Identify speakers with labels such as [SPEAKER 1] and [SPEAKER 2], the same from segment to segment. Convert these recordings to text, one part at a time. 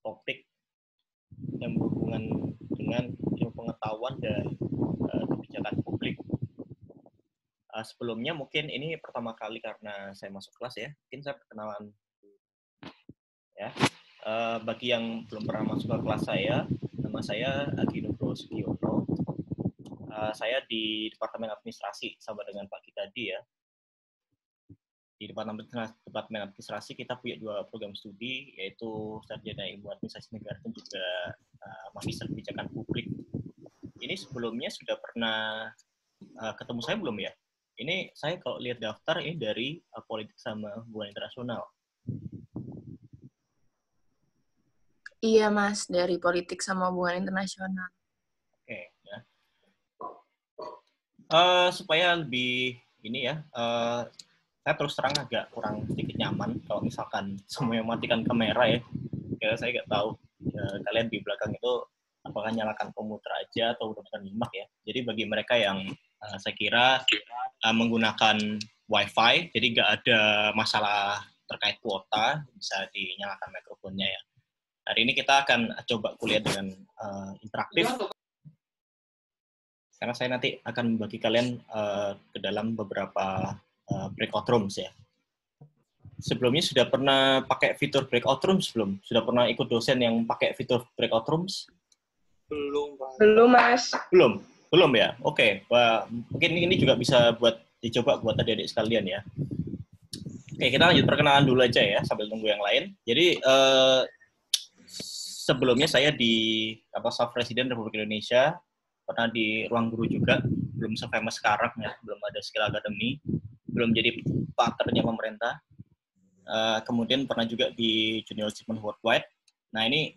[SPEAKER 1] topik yang berhubungan dengan ilmu pengetahuan dan kebijakan publik. Sebelumnya mungkin ini pertama kali karena saya masuk kelas ya, mungkin saya perkenalan ya. Bagi yang belum pernah masuk ke kelas saya, nama saya Agi Nugroho Sugiono. Saya di Departemen Administrasi sama dengan Pak Ki tadi ya. Di Departemen Administrasi kita punya 2 program studi, yaitu Sarjana Ilmu Administrasi Negara dan juga Magister Kebijakan Publik. Ini sebelumnya sudah pernah ketemu saya belum ya? Ini saya kalau lihat daftar ini dari Politik sama Hubungan Internasional.
[SPEAKER 2] Iya Mas, dari Politik sama Hubungan Internasional.
[SPEAKER 1] Oke, ya. Supaya lebih ini ya, saya terus terang agak kurang sedikit nyaman kalau misalkan semuanya matikan kamera ya. Saya nggak tahu kalian di belakang itu apakah nyalakan komputer aja atau udah bukan nyimak ya. Jadi bagi mereka yang saya kira menggunakan WiFi, jadi nggak ada masalah terkait kuota, bisa dinyalakan mikrofonnya ya. Hari ini kita akan coba kuliah dengan interaktif. Karena saya nanti akan membagi kalian ke dalam beberapa breakout rooms ya. Sebelumnya sudah pernah pakai fitur breakout rooms belum? Sudah pernah ikut dosen yang pakai fitur breakout rooms?
[SPEAKER 3] Belum, Pak.
[SPEAKER 2] Belum Mas.
[SPEAKER 1] Belum ya? Oke. Mungkin ini juga bisa dicoba buat adik-adik sekalian ya. Oke, kita lanjut perkenalan dulu aja ya, sambil tunggu yang lain. Jadi, sebelumnya saya di Staf Presiden Republik Indonesia, pernah di Ruang Guru juga, belum se-famous sekarang ya, belum ada Skill Academy, belum jadi partnernya pemerintah. Kemudian pernah juga di Junior Achievement Worldwide. Nah ini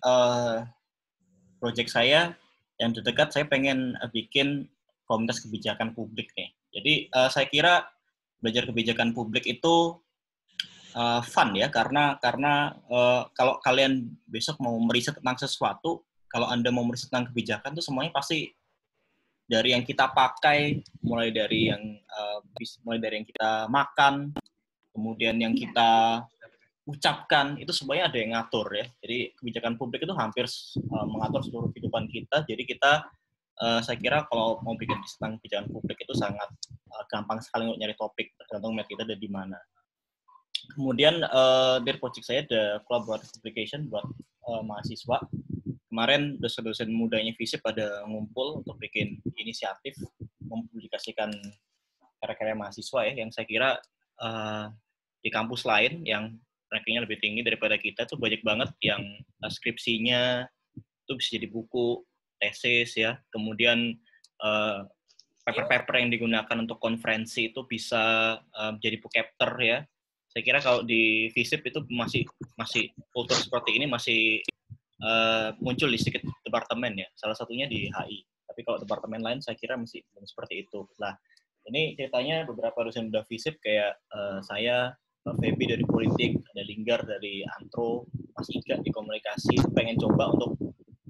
[SPEAKER 1] project saya yang terdekat, saya pengen bikin komunitas kebijakan publik nih. Jadi saya kira belajar kebijakan publik itu fun ya, karena kalau kalian besok mau meriset tentang sesuatu, kalau Anda mau meriset tentang kebijakan itu semuanya pasti dari yang kita pakai, mulai dari yang kita makan, kemudian yang kita ucapkan, itu semuanya ada yang ngatur ya. Jadi kebijakan publik itu hampir mengatur seluruh kehidupan kita. Jadi kita, saya kira kalau mau bikin tentang kebijakan publik itu sangat gampang sekali untuk nyari topik, tergantung minat kita ada di mana. Kemudian dari project saya ada collaborative publication buat mahasiswa. Kemarin dosen-dosen mudanya FISIP pada ngumpul untuk bikin inisiatif mempublikasikan karya-karya mahasiswa ya, yang saya kira di kampus lain yang rankingnya lebih tinggi daripada kita tuh banyak banget yang skripsinya itu bisa jadi buku, tesis ya, kemudian paper-paper yang digunakan untuk konferensi itu bisa jadi book chapter ya. Saya kira kalau di FISIP itu masih kultur seperti ini masih muncul di sedikit departemen ya, salah satunya di HI. Tapi kalau departemen lain saya kira masih belum seperti itu. Nah, ini ceritanya beberapa dosen udah FISIP kayak saya, Feby dari Politik, ada Linggar dari Antro, Mas Iga di Komunikasi, pengen coba untuk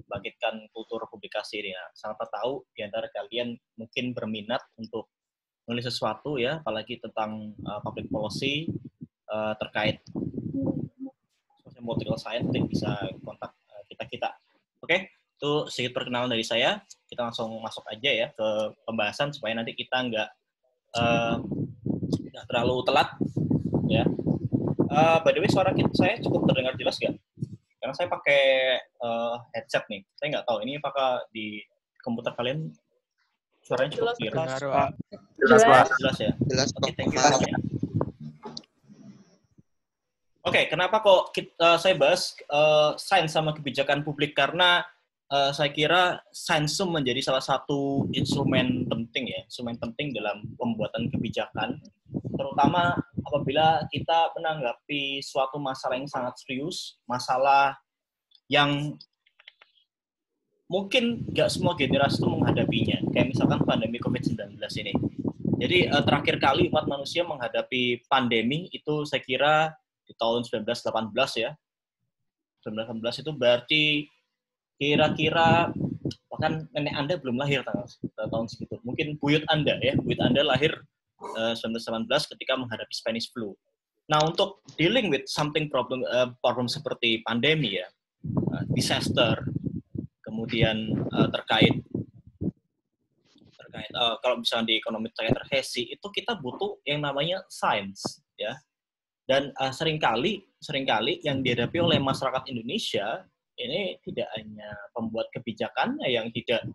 [SPEAKER 1] bangkitkan kultur publikasi ini. Nah, siapa tahu di antara kalian mungkin berminat untuk menulis sesuatu ya, apalagi tentang public policy terkait political science, bisa kontak kita. Oke, itu sedikit perkenalan dari saya. Kita langsung masuk aja ya ke pembahasan supaya nanti kita nggak terlalu telat ya. By the way, suara saya cukup terdengar jelas nggak? Karena saya pakai headset nih. Saya nggak tahu ini apakah di komputer kalian suaranya cukup clear. Jelas ya.
[SPEAKER 3] Jelas.
[SPEAKER 1] Oke, thank you. Oke, kenapa kok saya bahas sains sama kebijakan publik? Karena saya kira sains itu menjadi salah satu instrumen penting ya, instrumen penting dalam pembuatan kebijakan, terutama apabila kita menanggapi suatu masalah yang sangat serius, masalah yang mungkin nggak semua generasi itu menghadapinya, kayak misalkan pandemi COVID-19 ini. Jadi terakhir kali umat manusia menghadapi pandemi itu saya kira di tahun 1918 ya. 1918 itu berarti kira-kira bahkan nenek Anda belum lahir tahun segitu. Mungkin buyut Anda lahir 1918 ketika menghadapi Spanish flu. Nah, untuk dealing with something problem seperti pandemi ya, disaster, kemudian terkait kalau misalnya di ekonomi terkait resesi, itu kita butuh yang namanya sains, ya. Dan seringkali yang dihadapi oleh masyarakat Indonesia ini tidak hanya pembuat kebijakannya yang tidak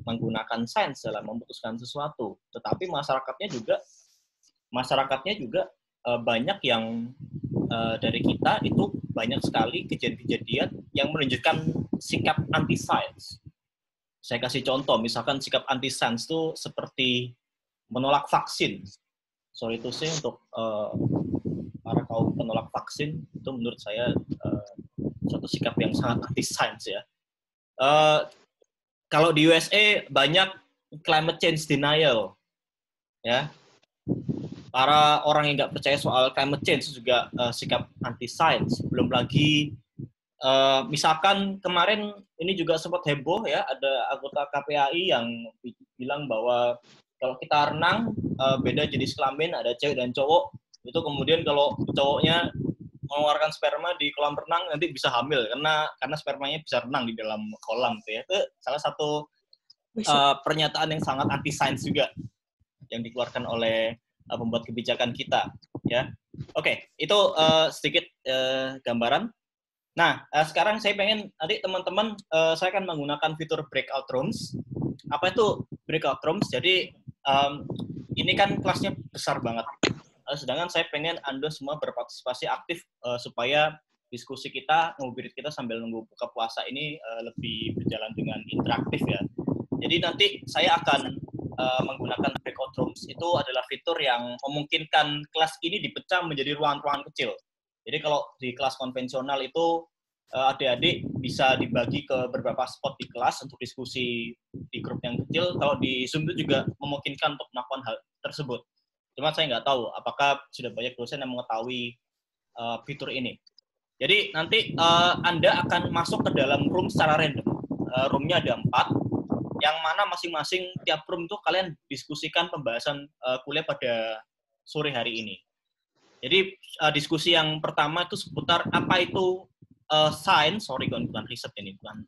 [SPEAKER 1] menggunakan sains dalam memutuskan sesuatu, tetapi masyarakatnya juga banyak yang dari kita itu banyak sekali kejadian-kejadian yang menunjukkan sikap anti sains. Saya kasih contoh, misalkan sikap anti sains itu seperti menolak vaksin. Sorry to say untuk para kaum penolak vaksin, itu menurut saya suatu sikap yang sangat anti sains ya. Kalau di USA banyak climate change denial, ya. Para orang yang nggak percaya soal climate change juga sikap anti sains. Belum lagi misalkan kemarin ini juga sempat heboh ya, ada anggota KPAI yang bilang bahwa kalau kita renang beda jenis kelamin, ada cewek dan cowok. Itu kemudian kalau cowoknya mengeluarkan sperma di kolam renang nanti bisa hamil karena spermanya bisa renang di dalam kolam tuh ya. Itu salah satu pernyataan yang sangat anti sains juga yang dikeluarkan oleh pembuat kebijakan kita, ya. Oke, itu sedikit gambaran. Nah, sekarang saya pengen nanti teman-teman, saya akan menggunakan fitur breakout rooms. Apa itu breakout rooms? Jadi ini kan kelasnya besar banget. Sedangkan saya pengen Anda semua berpartisipasi aktif supaya diskusi kita, ngobrol kita sambil nunggu buka puasa ini lebih berjalan dengan interaktif ya. Jadi nanti saya akan menggunakan breakout rooms. Itu adalah fitur yang memungkinkan kelas ini dipecah menjadi ruangan-ruangan kecil. Jadi kalau di kelas konvensional itu adik-adik bisa dibagi ke beberapa spot di kelas untuk diskusi di grup yang kecil. Kalau di Zoom itu juga memungkinkan untuk melakukan hal tersebut. Cuma saya nggak tahu apakah sudah banyak dosen yang mengetahui fitur ini. Jadi nanti Anda akan masuk ke dalam room secara random. Roomnya ada 4. Yang mana masing-masing tiap room itu kalian diskusikan pembahasan kuliah pada sore hari ini. Jadi diskusi yang pertama itu seputar apa itu science, bukan riset ini, bukan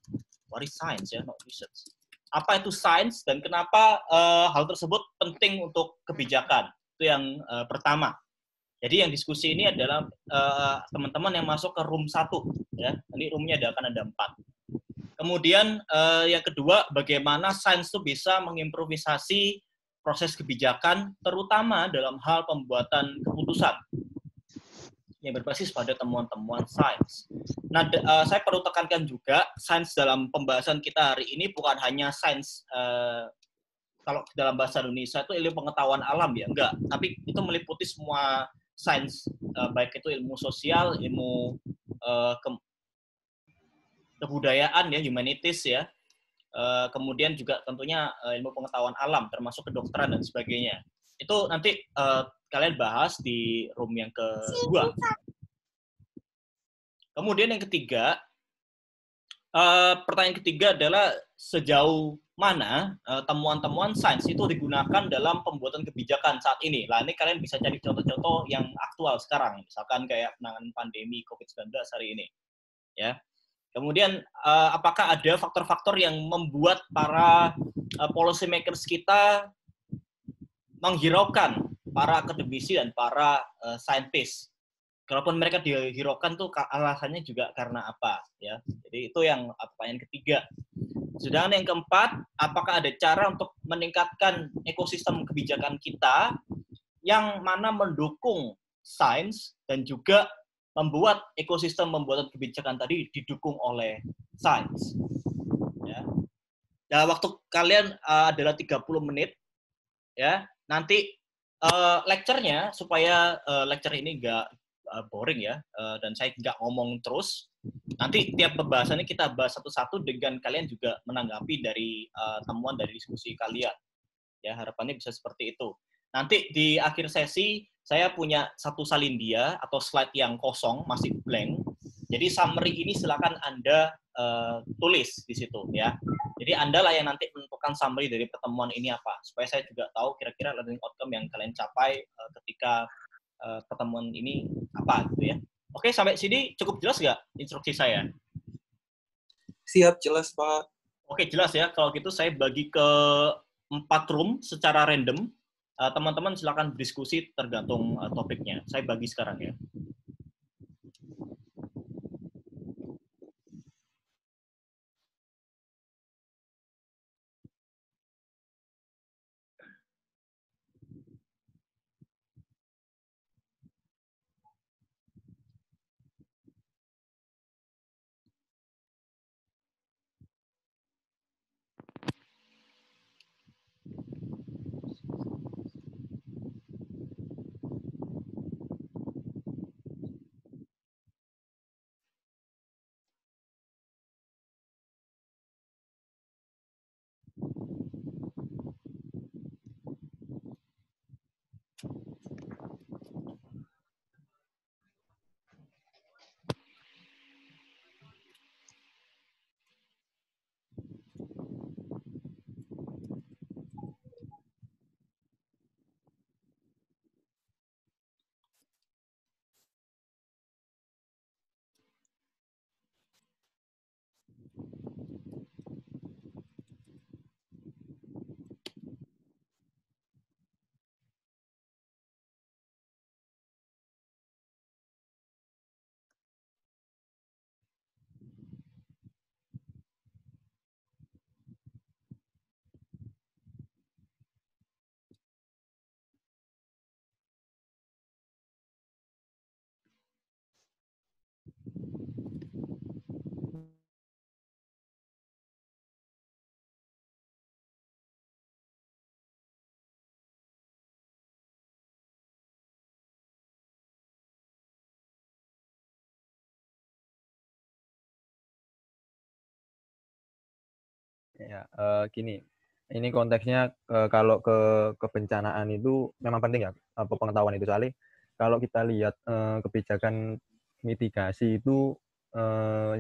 [SPEAKER 1] what is science ya, not research. Apa itu science dan kenapa hal tersebut penting untuk kebijakan. Itu yang pertama. Jadi yang diskusi ini adalah teman-teman yang masuk ke room 1 ya. Nanti roomnya akan ada 4. Kemudian yang kedua, bagaimana sains itu bisa mengimprovisasi proses kebijakan, terutama dalam hal pembuatan keputusan yang berbasis pada temuan-temuan sains. Nah, saya perlu tekankan juga, sains dalam pembahasan kita hari ini bukan hanya sains, kalau dalam bahasa Indonesia itu ilmu pengetahuan alam ya, enggak. Tapi itu meliputi semua sains, baik itu ilmu sosial, ilmu kebudayaan ya, humanities ya, kemudian juga tentunya ilmu pengetahuan alam termasuk kedokteran dan sebagainya. Itu nanti kalian bahas di room yang kedua. Kemudian yang ketiga, pertanyaan ketiga adalah sejauh mana temuan-temuan sains itu digunakan dalam pembuatan kebijakan saat ini. Lah ini kalian bisa cari contoh-contoh yang aktual sekarang, misalkan kayak penanganan pandemi COVID-19 hari ini, ya. Kemudian, apakah ada faktor-faktor yang membuat para policy makers kita menghiraukan para akademisi dan para saintis? Kalaupun mereka dihiraukan tuh alasannya juga karena apa? Ya, jadi itu yang pertanyaan ketiga. Sedangkan yang keempat, apakah ada cara untuk meningkatkan ekosistem kebijakan kita yang mana mendukung sains dan juga membuat ekosistem pembuatan kebijakan tadi didukung oleh sains. Ya. Nah, waktu kalian adalah 30 menit, ya. Nanti lecture-nya supaya lecture ini nggak boring ya, dan saya nggak ngomong terus. Nanti tiap pembahasannya kita bahas satu-satu dengan kalian juga menanggapi dari temuan dari diskusi kalian. Ya, harapannya bisa seperti itu. Nanti di akhir sesi saya punya satu salindia atau slide yang kosong, masih blank. Jadi summary ini silakan Anda tulis di situ ya. Jadi Anda lah yang nanti menentukan summary dari pertemuan ini apa, supaya saya juga tahu kira-kira learning outcome yang kalian capai ketika pertemuan ini apa gitu ya. Oke, sampai sini cukup jelas nggak instruksi saya?
[SPEAKER 3] Siap, jelas, Pak.
[SPEAKER 1] Oke, jelas ya. Kalau gitu saya bagi ke 4 room secara random. Teman-teman silakan berdiskusi tergantung topiknya. Saya bagi sekarang ya.
[SPEAKER 4] Ya, gini, ini konteksnya kalau kebencanaan itu memang penting ya, pengetahuan itu. Soalnya kalau kita lihat kebijakan mitigasi itu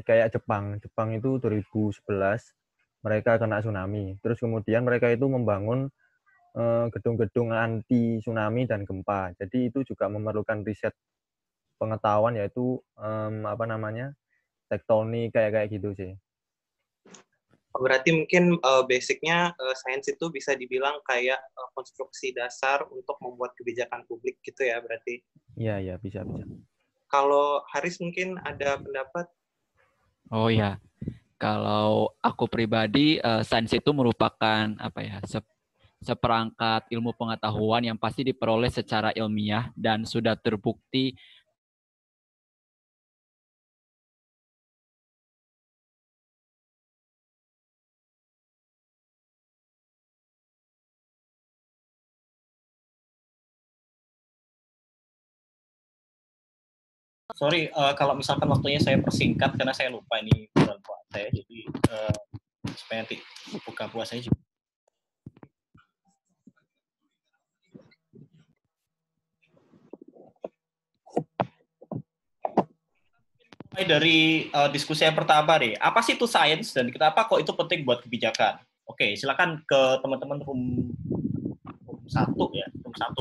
[SPEAKER 4] kayak Jepang itu 2011 mereka kena tsunami. Terus kemudian mereka itu membangun gedung-gedung anti tsunami dan gempa. Jadi itu juga memerlukan riset pengetahuan, yaitu tektonik kayak gitu sih.
[SPEAKER 3] Berarti mungkin basic-nya sains itu bisa dibilang kayak konstruksi dasar untuk membuat kebijakan publik gitu ya berarti.
[SPEAKER 4] Iya, bisa.
[SPEAKER 3] Kalau Haris mungkin ada pendapat?
[SPEAKER 5] Oh ya, kalau aku pribadi, sains itu merupakan seperangkat ilmu pengetahuan yang pasti diperoleh secara ilmiah dan sudah terbukti
[SPEAKER 1] Sorry, kalau misalkan waktunya saya persingkat karena saya lupa ini bulan puasa ya, jadi supaya nanti buka puasanya juga. Mulai dari diskusi yang pertama deh, apa sih itu sains dan kenapa kok itu penting buat kebijakan? Oke, silakan ke teman-teman room 1 ya, room 1.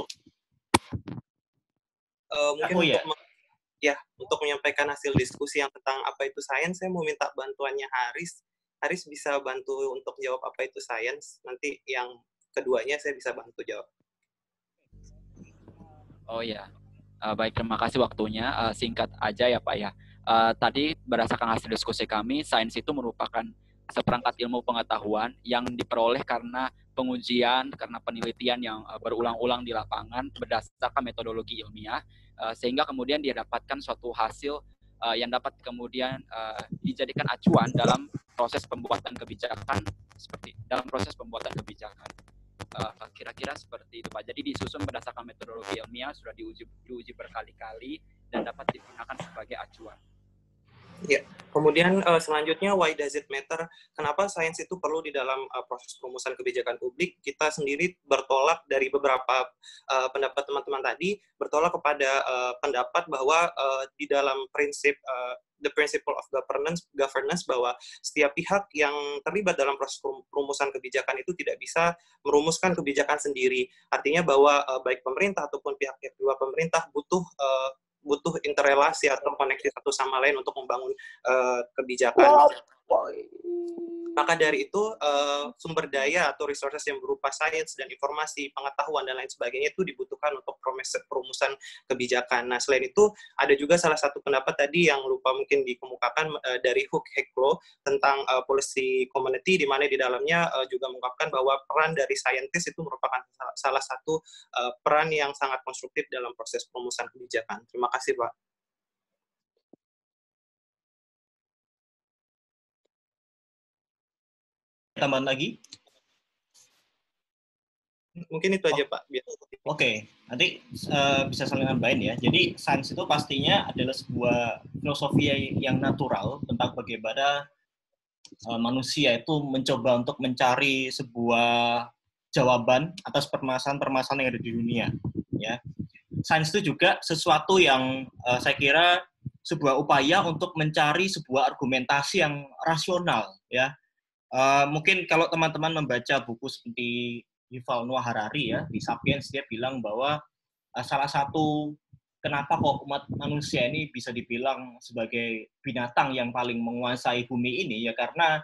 [SPEAKER 3] Mungkin untuk menyampaikan hasil diskusi yang tentang apa itu sains, saya mau minta bantuannya Haris. Haris bisa bantu untuk jawab apa itu sains. Nanti yang keduanya saya bisa bantu jawab.
[SPEAKER 5] Oh ya, baik, terima kasih waktunya. Singkat aja ya Pak ya. Tadi berdasarkan hasil diskusi kami, sains itu merupakan seperangkat ilmu pengetahuan yang diperoleh karena pengujian, karena penelitian yang berulang-ulang di lapangan berdasarkan metodologi ilmiah, sehingga kemudian dia dapatkan suatu hasil yang dapat kemudian dijadikan acuan dalam proses pembuatan kebijakan, kira-kira seperti itu Pak. Jadi disusun berdasarkan metodologi ilmiah, sudah diuji berkali-kali dan dapat digunakan sebagai acuan.
[SPEAKER 3] Ya, kemudian selanjutnya why does it matter? Kenapa sains itu perlu di dalam proses perumusan kebijakan publik? Kita sendiri bertolak dari beberapa pendapat teman-teman tadi, bertolak kepada pendapat bahwa di dalam prinsip the principle of governance bahwa setiap pihak yang terlibat dalam proses perumusan kebijakan itu tidak bisa merumuskan kebijakan sendiri. Artinya bahwa baik pemerintah ataupun pihak-pihak di luar pemerintah butuh interrelasi atau koneksi satu sama lain untuk membangun kebijakan. Maka dari itu, sumber daya atau resources yang berupa sains dan informasi, pengetahuan, dan lain sebagainya itu dibutuhkan untuk perumusan kebijakan. Nah, selain itu, ada juga salah satu pendapat tadi yang lupa mungkin dikemukakan dari Hook Heklo tentang policy community, di mana di dalamnya juga mengungkapkan bahwa peran dari saintis itu merupakan salah satu peran yang sangat konstruktif dalam proses perumusan kebijakan. Terima kasih, Pak.
[SPEAKER 1] Tambahan lagi?
[SPEAKER 3] Mungkin itu aja, Pak.
[SPEAKER 1] Oke, nanti bisa saling nambahin ya. Jadi sains itu pastinya adalah sebuah filosofi yang natural tentang bagaimana manusia itu mencoba untuk mencari sebuah jawaban atas permasalahan-permasalahan yang ada di dunia. Ya, sains itu juga sesuatu yang saya kira sebuah upaya untuk mencari sebuah argumentasi yang rasional. Ya, mungkin kalau teman-teman membaca buku seperti Yuval Noah Harari ya di Sapiens, dia bilang bahwa salah satu kenapa kok umat manusia ini bisa dibilang sebagai binatang yang paling menguasai bumi ini ya karena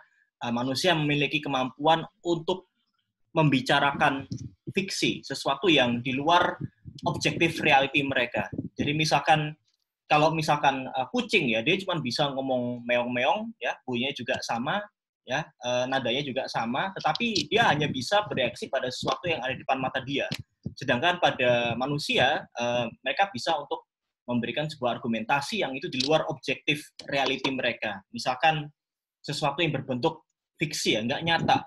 [SPEAKER 1] manusia memiliki kemampuan untuk membicarakan fiksi, sesuatu yang di luar objektif reality mereka. Jadi misalkan kalau misalkan kucing ya dia cuma bisa ngomong meong-meong ya, bunyinya juga sama ya, nadanya juga sama, tetapi dia hanya bisa bereaksi pada sesuatu yang ada di depan mata dia. Sedangkan pada manusia, mereka bisa untuk memberikan sebuah argumentasi yang itu di luar objektif reality mereka. Misalkan sesuatu yang berbentuk fiksi ya, nggak nyata.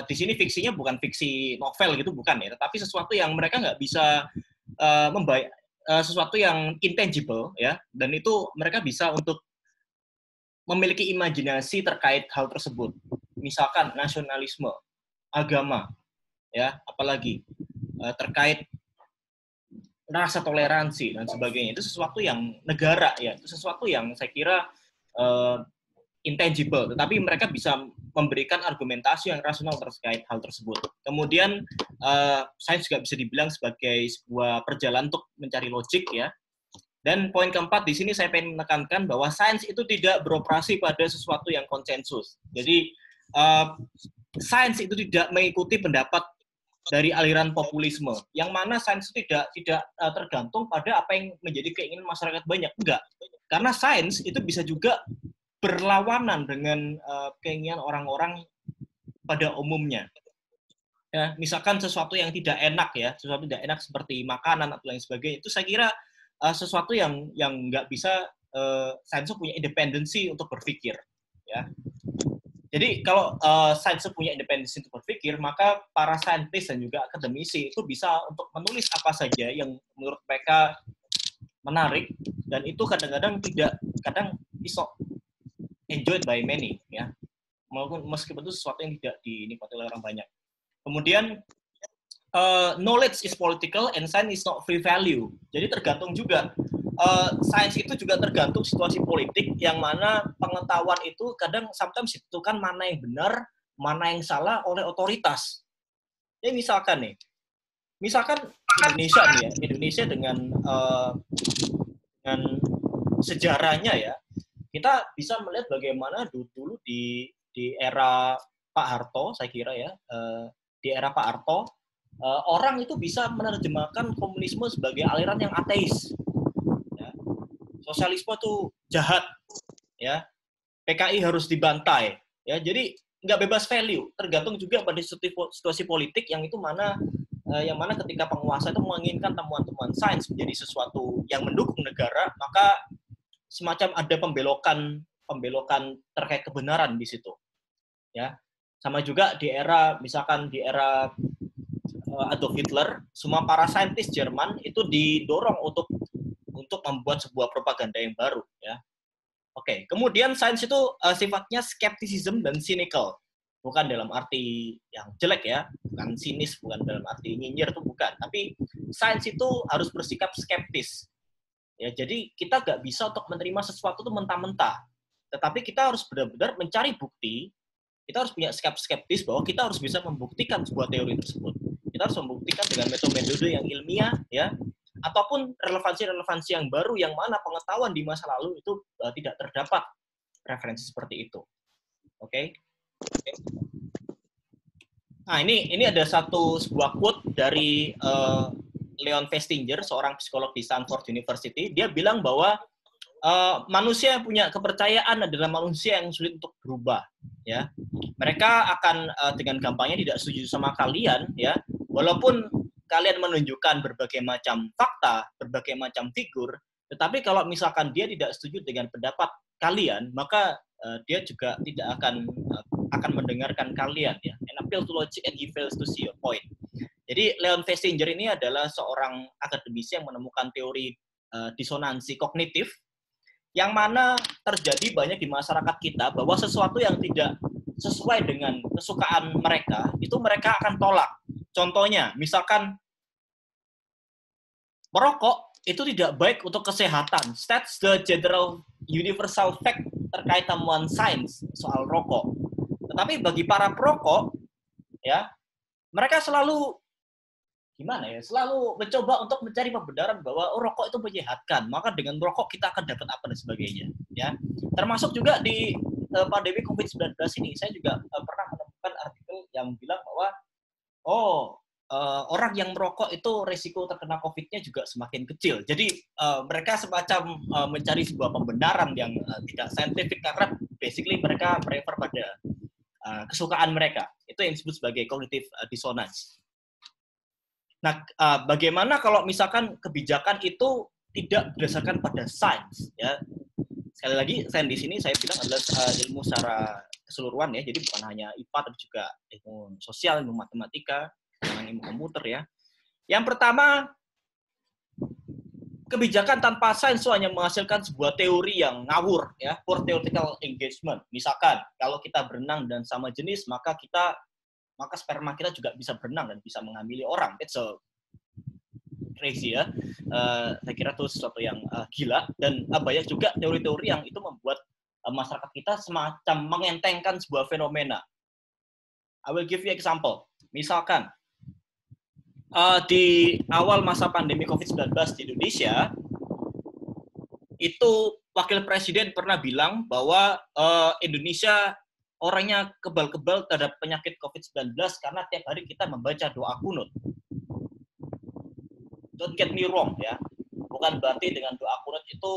[SPEAKER 1] Di sini fiksinya bukan fiksi novel gitu, bukan ya, tetapi sesuatu yang mereka nggak bisa membayar, sesuatu yang intangible ya, dan itu mereka bisa untuk memiliki imajinasi terkait hal tersebut. Misalkan nasionalisme, agama, ya, apalagi terkait rasa toleransi dan sebagainya. Itu sesuatu yang negara ya, itu sesuatu yang saya kira intangible, tetapi mereka bisa memberikan argumentasi yang rasional terkait hal tersebut. Kemudian sains juga bisa dibilang sebagai sebuah perjalanan untuk mencari logik ya. Dan poin keempat di sini saya ingin menekankan bahwa sains itu tidak beroperasi pada sesuatu yang konsensus. Jadi sains itu tidak mengikuti pendapat dari aliran populisme, yang mana sains itu tidak tergantung pada apa yang menjadi keinginan masyarakat banyak. Enggak, karena sains itu bisa juga berlawanan dengan keinginan orang-orang pada umumnya. Ya, misalkan sesuatu yang tidak enak ya, sesuatu tidak enak seperti makanan atau lain sebagainya, itu saya kira sesuatu yang nggak bisa sains punya independensi untuk berpikir ya. Jadi kalau sains punya independensi untuk berpikir, maka para saintis dan juga akademisi itu bisa untuk menulis apa saja yang menurut mereka menarik, dan itu kadang-kadang is not enjoyed by many ya, meskipun itu sesuatu yang tidak dinikmati oleh orang banyak. Kemudian knowledge is political and science is not free value. Jadi tergantung juga, sains itu juga tergantung situasi politik, yang mana pengetahuan itu kadang sometimes ditentukan mana yang benar, mana yang salah oleh otoritas. Jadi misalkan Indonesia nih ya, Indonesia dengan sejarahnya ya, kita bisa melihat bagaimana dulu di era Pak Harto, saya kira ya, di era Pak Harto, orang itu bisa menerjemahkan komunisme sebagai aliran yang ateis. Ya. Sosialisme itu jahat, ya. PKI harus dibantai. Ya. Jadi nggak bebas value, tergantung juga pada situasi politik yang mana ketika penguasa itu menginginkan temuan-temuan sains menjadi sesuatu yang mendukung negara, maka semacam ada pembelokan terkait kebenaran di situ. Ya. Sama juga di era Adolf Hitler, semua para saintis Jerman itu didorong untuk membuat sebuah propaganda yang baru ya. Oke, kemudian sains itu sifatnya skepticism dan cynical. Bukan dalam arti yang jelek ya, bukan sinis, bukan dalam arti nyinyir, itu bukan. Tapi sains itu harus bersikap skeptis. Ya, jadi kita nggak bisa untuk menerima sesuatu itu mentah-mentah. Tetapi kita harus benar-benar mencari bukti. Kita harus punya sikap skeptis bahwa kita harus bisa membuktikan sebuah teori tersebut. Kita harus membuktikan dengan metode-metode yang ilmiah, ya, ataupun relevansi-relevansi yang baru yang mana pengetahuan di masa lalu itu tidak terdapat referensi seperti itu. Oke? Nah, ini ada sebuah quote dari Leon Festinger, seorang psikolog di Stanford University. Dia bilang bahwa manusia yang punya kepercayaan adalah manusia yang sulit untuk berubah. Ya, mereka akan dengan gampangnya tidak setuju sama kalian, ya, walaupun kalian menunjukkan berbagai macam fakta, berbagai macam figur, tetapi kalau misalkan dia tidak setuju dengan pendapat kalian, maka dia juga tidak akan mendengarkan kalian, ya. An appeal to logic and he fails to see your point. Jadi Leon Festinger ini adalah seorang akademisi yang menemukan teori disonansi kognitif, yang mana terjadi banyak di masyarakat kita bahwa sesuatu yang tidak sesuai dengan kesukaan mereka, itu mereka akan tolak. Contohnya, misalkan merokok itu tidak baik untuk kesehatan. That's the general universal fact terkait temuan sains soal rokok. Tetapi bagi para perokok, ya, mereka selalu selalu mencoba untuk mencari pembenaran bahwa rokok itu menyehatkan, maka dengan merokok kita akan dapat apa dan sebagainya, ya. Termasuk juga di pandemi COVID-19 ini, saya juga pernah menemukan artikel yang bilang bahwa orang yang merokok itu risiko terkena COVID-nya juga semakin kecil. Jadi mereka semacam mencari sebuah pembenaran yang tidak saintifik, karena basically mereka prefer pada kesukaan mereka. Itu yang disebut sebagai cognitive dissonance. Nah, bagaimana kalau misalkan kebijakan itu tidak berdasarkan pada sains, ya? Sekali lagi, sains di sini saya bilang adalah ilmu secara keseluruhan, ya. Jadi bukan hanya IPA, tapi juga ilmu sosial, ilmu matematika, dengan ilmu komputer, ya. Yang pertama, kebijakan tanpa sains hanya menghasilkan sebuah teori yang ngawur, ya, poor theoretical engagement. Misalkan kalau kita berenang dan sama jenis, maka sperma kita juga bisa berenang dan bisa menghamili orang. It's so crazy, ya. Saya kira itu sesuatu yang gila, dan banyak juga teori-teori yang itu membuat masyarakat kita semacam mengentengkan sebuah fenomena. I will give you example. Misalkan di awal masa pandemi COVID-19 di Indonesia, itu Wakil Presiden pernah bilang bahwa Indonesia orangnya kebal-kebal terhadap penyakit COVID-19 karena tiap hari kita membaca doa kunut. Don't get me wrong, ya. Bukan berarti dengan doa kunut itu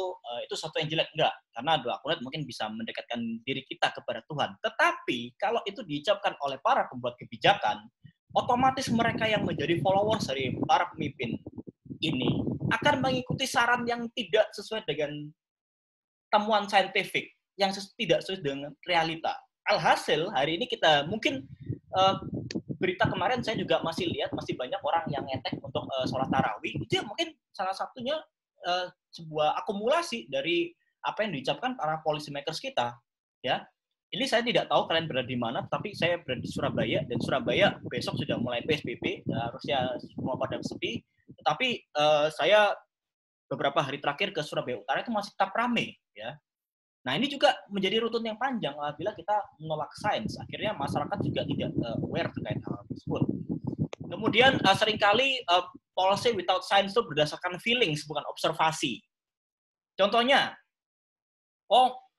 [SPEAKER 1] sesuatu yang jelek, enggak. Karena doa kunut mungkin bisa mendekatkan diri kita kepada Tuhan. Tetapi kalau itu diucapkan oleh para pembuat kebijakan, otomatis mereka yang menjadi followers dari para pemimpin ini akan mengikuti saran yang tidak sesuai dengan temuan saintifik, yang tidak sesuai dengan realita. Alhasil, hari ini kita mungkin berita kemarin saya juga masih lihat masih banyak orang yang ngetek untuk sholat tarawih. Itu ya mungkin salah satunya sebuah akumulasi dari apa yang diucapkan para policy makers kita, ya. Ini saya tidak tahu kalian berada di mana, tapi saya berada di Surabaya, dan Surabaya besok sudah mulai PSBB, harusnya semua pada sepi. Tetapi saya beberapa hari terakhir ke Surabaya Utara itu masih tetap ramai, ya. Nah, ini juga menjadi rutun yang panjang bila kita menolak sains. Akhirnya masyarakat juga tidak aware terkait hal tersebut. Kemudian seringkali policy without science itu berdasarkan feelings, bukan observasi. Contohnya,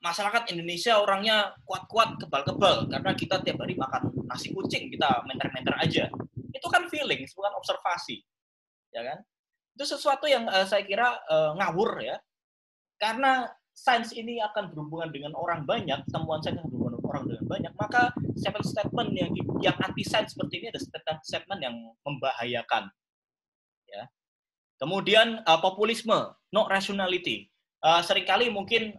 [SPEAKER 1] masyarakat Indonesia orangnya kuat-kuat, kebal-kebal, karena kita tiap hari makan nasi kucing, kita menter-menter aja. Itu kan feelings, bukan observasi. Ya kan? Itu sesuatu yang saya kira ngawur, ya. Karena sains ini akan berhubungan dengan orang banyak, temuan sains akan berhubungan dengan orang dengan banyak, maka statement yang anti sains seperti ini ada statement yang membahayakan. Ya. Kemudian populisme, no rationality. Seringkali mungkin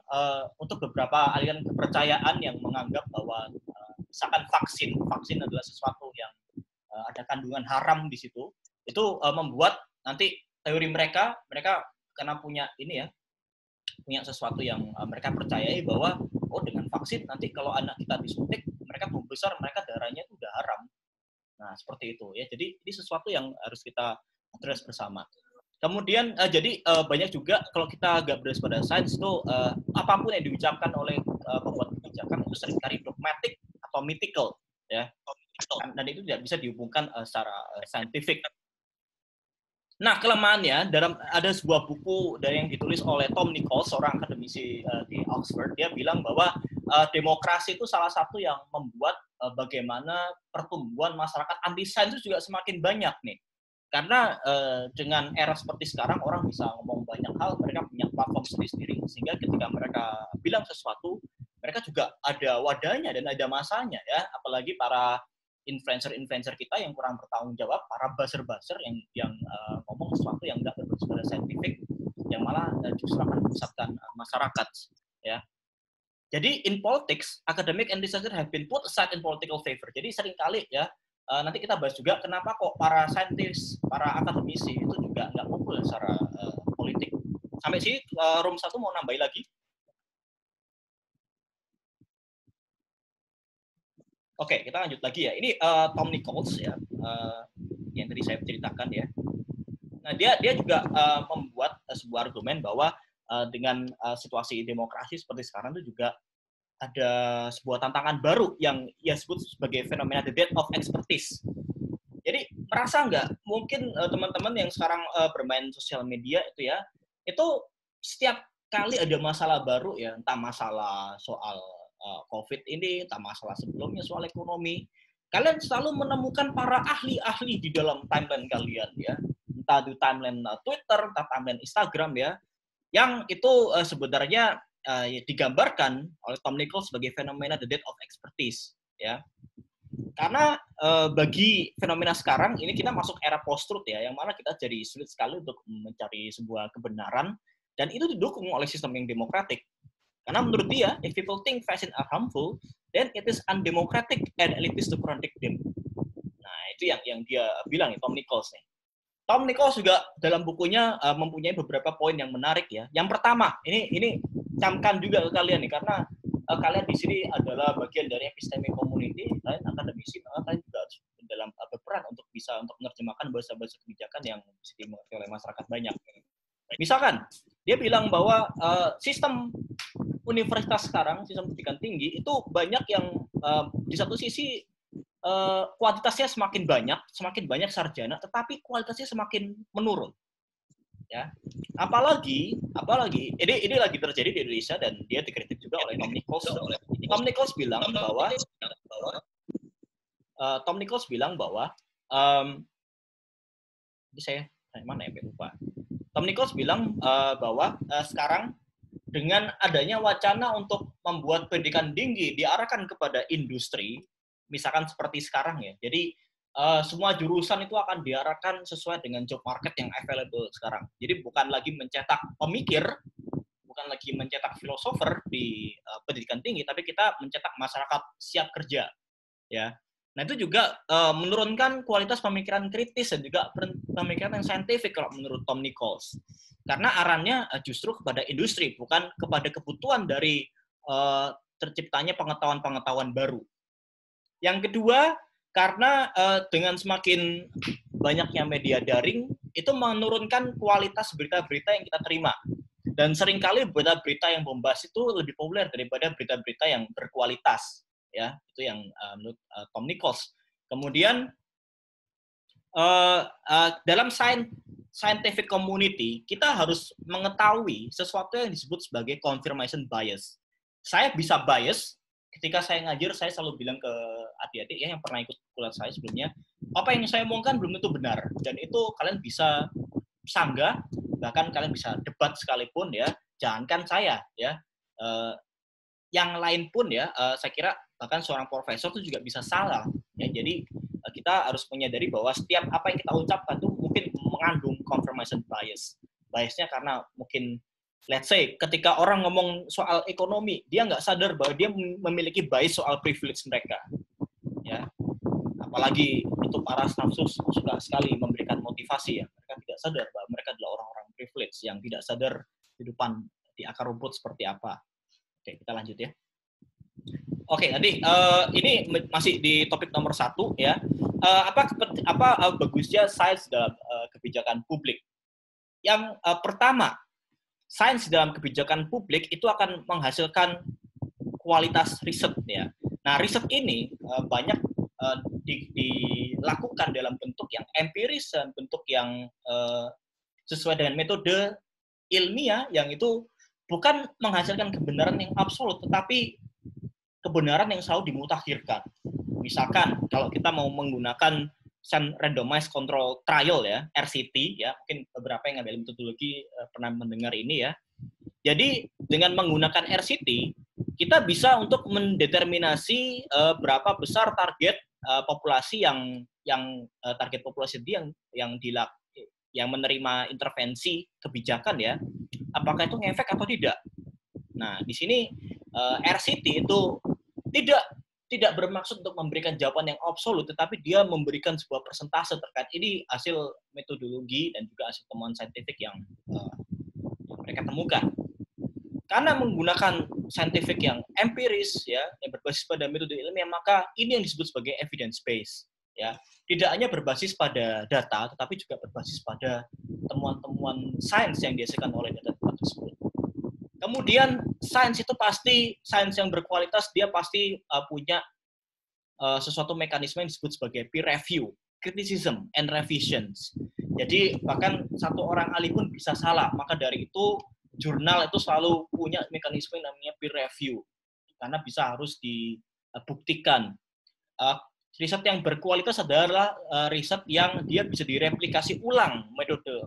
[SPEAKER 1] untuk beberapa aliran kepercayaan yang menganggap bahwa misalkan vaksin adalah sesuatu yang ada kandungan haram di situ, itu membuat nanti teori mereka karena punya sesuatu yang mereka percayai bahwa dengan vaksin nanti kalau anak kita disuntik, mereka tumbuh besar, mereka darahnya itu udah haram. Nah, seperti itu, ya. Jadi ini sesuatu yang harus kita address bersama. Kemudian jadi banyak juga kalau kita agak berdasar pada sains itu apapun yang diucapkan oleh pembuat kebijakan itu seringkali dogmatic atau mythical, ya. Dan itu tidak bisa dihubungkan secara saintifik. Nah, kelemahannya ada sebuah buku yang ditulis oleh Tom Nichols, seorang akademisi di Oxford. Dia bilang bahwa demokrasi itu salah satu yang membuat bagaimana pertumbuhan masyarakat anti sains itu juga semakin banyak nih. Karena dengan era seperti sekarang orang bisa ngomong banyak hal, mereka punya platform sendiri-sendiri, sehingga ketika mereka bilang sesuatu, mereka juga ada wadahnya dan ada masanya ya. Apalagi para influencer-influencer kita yang kurang bertanggung jawab, para buzzer-buzzer yang ngomong sesuatu yang nggak bersumber saintifik, yang malah justru akan menyesatkan masyarakat ya. Jadi in politics, academic and researcher have been put aside in political favor. Jadi seringkali ya, nanti kita bahas juga kenapa kok para saintis, para akademisi itu juga nggak populer secara politik. Sampai sini room 1 mau nambahin lagi? Oke, kita lanjut lagi ya. Ini Tom Nichols ya, yang tadi saya ceritakan ya. Nah, dia juga membuat sebuah argumen bahwa dengan situasi demokrasi seperti sekarang itu juga ada sebuah tantangan baru yang ia sebut sebagai fenomena the death of expertise. Jadi merasa nggak mungkin teman-teman yang sekarang bermain sosial media itu ya, itu setiap kali ada masalah baru ya, entah masalah soal COVID ini, entah masalah sebelumnya soal ekonomi, kalian selalu menemukan para ahli-ahli di dalam timeline kalian ya, entah di timeline Twitter, entah timeline Instagram ya, yang itu sebenarnya digambarkan oleh Tom Nichols sebagai fenomena the death of expertise ya. Karena bagi fenomena sekarang ini kita masuk era post-truth ya, yang mana kita jadi sulit sekali untuk mencari sebuah kebenaran, dan itu didukung oleh sistem yang demokratik. Karena menurut dia, if people think vaccine are harmful, then it is undemocratic and elitist to contradict them. Nah, itu yang dia bilang nih, Tom Nichols nih. Tom Nichols juga dalam bukunya mempunyai beberapa poin yang menarik ya. Yang pertama, ini camkan juga ke kalian nih, karena kalian di sini adalah bagian dari epistemic community, kalian akademisi, maka kalian juga harus dalam berperan untuk bisa untuk menerjemahkan bahasa-bahasa kebijakan yang bisa dimengerti oleh masyarakat banyak. Misalkan dia bilang bahwa sistem universitas sekarang, sistem pendidikan tinggi itu banyak yang di satu sisi kuantitasnya semakin banyak sarjana, tetapi kualitasnya semakin menurun. Ya, apalagi ini lagi terjadi di Indonesia dan dia dikritik juga oleh Tom Nichols. Tom Nichols bilang bahwa ini saya mana ya, lupa. Tom Nichols bilang bahwa sekarang dengan adanya wacana untuk membuat pendidikan tinggi diarahkan kepada industri, misalkan seperti sekarang ya. Jadi semua jurusan itu akan diarahkan sesuai dengan job market yang available sekarang. Jadi bukan lagi mencetak pemikir, bukan lagi mencetak filosofer di pendidikan tinggi, tapi kita mencetak masyarakat siap kerja. Ya. Nah, itu juga menurunkan kualitas pemikiran kritis dan juga pemikiran yang saintifik kalau menurut Tom Nichols. Karena arahnya justru kepada industri, bukan kepada kebutuhan dari terciptanya pengetahuan-pengetahuan baru. Yang kedua, karena dengan semakin banyaknya media daring, itu menurunkan kualitas berita-berita yang kita terima. Dan seringkali berita-berita yang bombas itu lebih populer daripada berita-berita yang berkualitas. Ya, itu yang menurut Tom Nichols. Kemudian dalam scientific community, kita harus mengetahui sesuatu yang disebut sebagai confirmation bias. Saya bisa bias ketika saya ngajar, saya selalu bilang ke adik-adik ya yang pernah ikut kuliah saya sebelumnya, apa yang saya omongkan belum tentu benar, dan itu kalian bisa sanggah, bahkan kalian bisa debat sekalipun ya, jangankan saya ya, yang lain pun ya, saya kira bahkan seorang profesor itu juga bisa salah ya. Jadi kita harus menyadari bahwa setiap apa yang kita ucapkan itu mungkin mengandung confirmation bias. Biasnya karena mungkin let's say, ketika orang ngomong soal ekonomi, dia nggak sadar bahwa dia memiliki bias soal privilege mereka. Ya, apalagi itu para staf sus suka sekali memberikan motivasi ya. Mereka tidak sadar bahwa mereka adalah orang-orang privilege yang tidak sadar kehidupan di akar rumput seperti apa. Oke, kita lanjut ya. Oke, nanti ini masih di topik nomor 1 ya. Apa bagusnya sains dalam kebijakan publik? Yang pertama, sains dalam kebijakan publik itu akan menghasilkan kualitas riset ya. Nah, riset ini banyak dilakukan dalam bentuk yang empiris dan bentuk yang sesuai dengan metode ilmiah yang itu bukan menghasilkan kebenaran yang absolut, tetapi kebenaran yang selalu dimutakhirkan. Misalkan kalau kita mau menggunakan randomized control trial ya, RCT ya, mungkin beberapa yang ngambil metodologi pernah mendengar ini ya. Jadi dengan menggunakan RCT kita bisa untuk mendeterminasi berapa besar target populasi yang target populasi yang menerima intervensi kebijakan ya, apakah itu ngefek atau tidak. Nah, di sini RCT itu tidak bermaksud untuk memberikan jawaban yang absolut, tetapi dia memberikan sebuah persentase terkait ini hasil metodologi dan juga hasil temuan saintifik yang mereka temukan. Karena menggunakan saintifik yang empiris ya, yang berbasis pada metode ilmiah, maka ini yang disebut sebagai evidence base ya. Tidak hanya berbasis pada data, tetapi juga berbasis pada temuan-temuan sains yang dihasilkan oleh data tersebut. Kemudian sains itu pasti, sains yang berkualitas dia pasti punya sesuatu mekanisme yang disebut sebagai peer review, criticism and revisions. Jadi bahkan satu orang ahli pun bisa salah, maka dari itu jurnal itu selalu punya mekanisme yang namanya peer review, karena harus dibuktikan. Riset yang berkualitas adalah riset yang dia bisa direplikasi ulang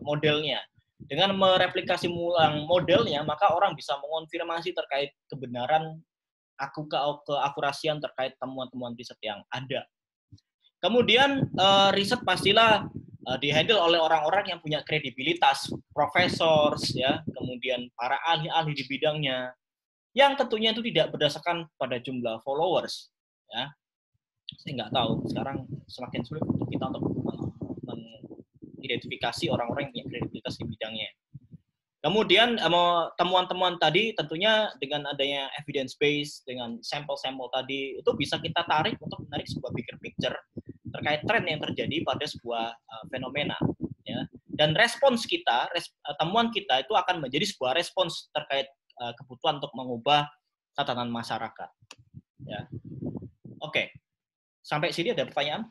[SPEAKER 1] modelnya. Dengan mereplikasi ulang modelnya, maka orang bisa mengonfirmasi terkait kebenaran, keakurasian terkait temuan-temuan riset yang ada. Kemudian riset pastilah dihandle oleh orang-orang yang punya kredibilitas, profesor, ya, kemudian para ahli-ahli di bidangnya, yang tentunya itu tidak berdasarkan pada jumlah followers, ya. Saya nggak tahu, sekarang semakin sulit untuk kita untuk mengidentifikasi orang-orang yang punya kredibilitas di bidangnya. Kemudian temuan-temuan tadi tentunya dengan adanya evidence base, dengan sampel-sampel tadi, itu bisa kita tarik untuk menarik sebuah bigger picture terkait tren yang terjadi pada sebuah fenomena. Ya. Dan respons kita, temuan kita itu akan menjadi sebuah respons terkait kebutuhan untuk mengubah tatanan masyarakat. Ya. Oke. Sampai sini ada pertanyaan?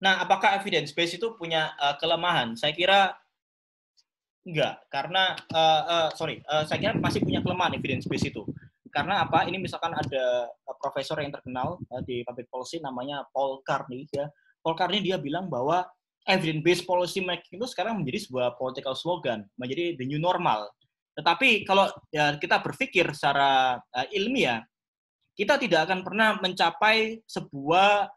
[SPEAKER 1] Nah, apakah evidence base itu punya kelemahan? Saya kira enggak, karena saya kira masih punya kelemahan evidence base itu. Karena apa? Ini misalkan ada profesor yang terkenal di public policy namanya Paul Carney ya. Paul Carney dia bilang bahwa evidence based policy making itu sekarang menjadi sebuah political slogan, menjadi the new normal. Tetapi kalau ya, kita berpikir secara ilmiah, kita tidak akan pernah mencapai sebuah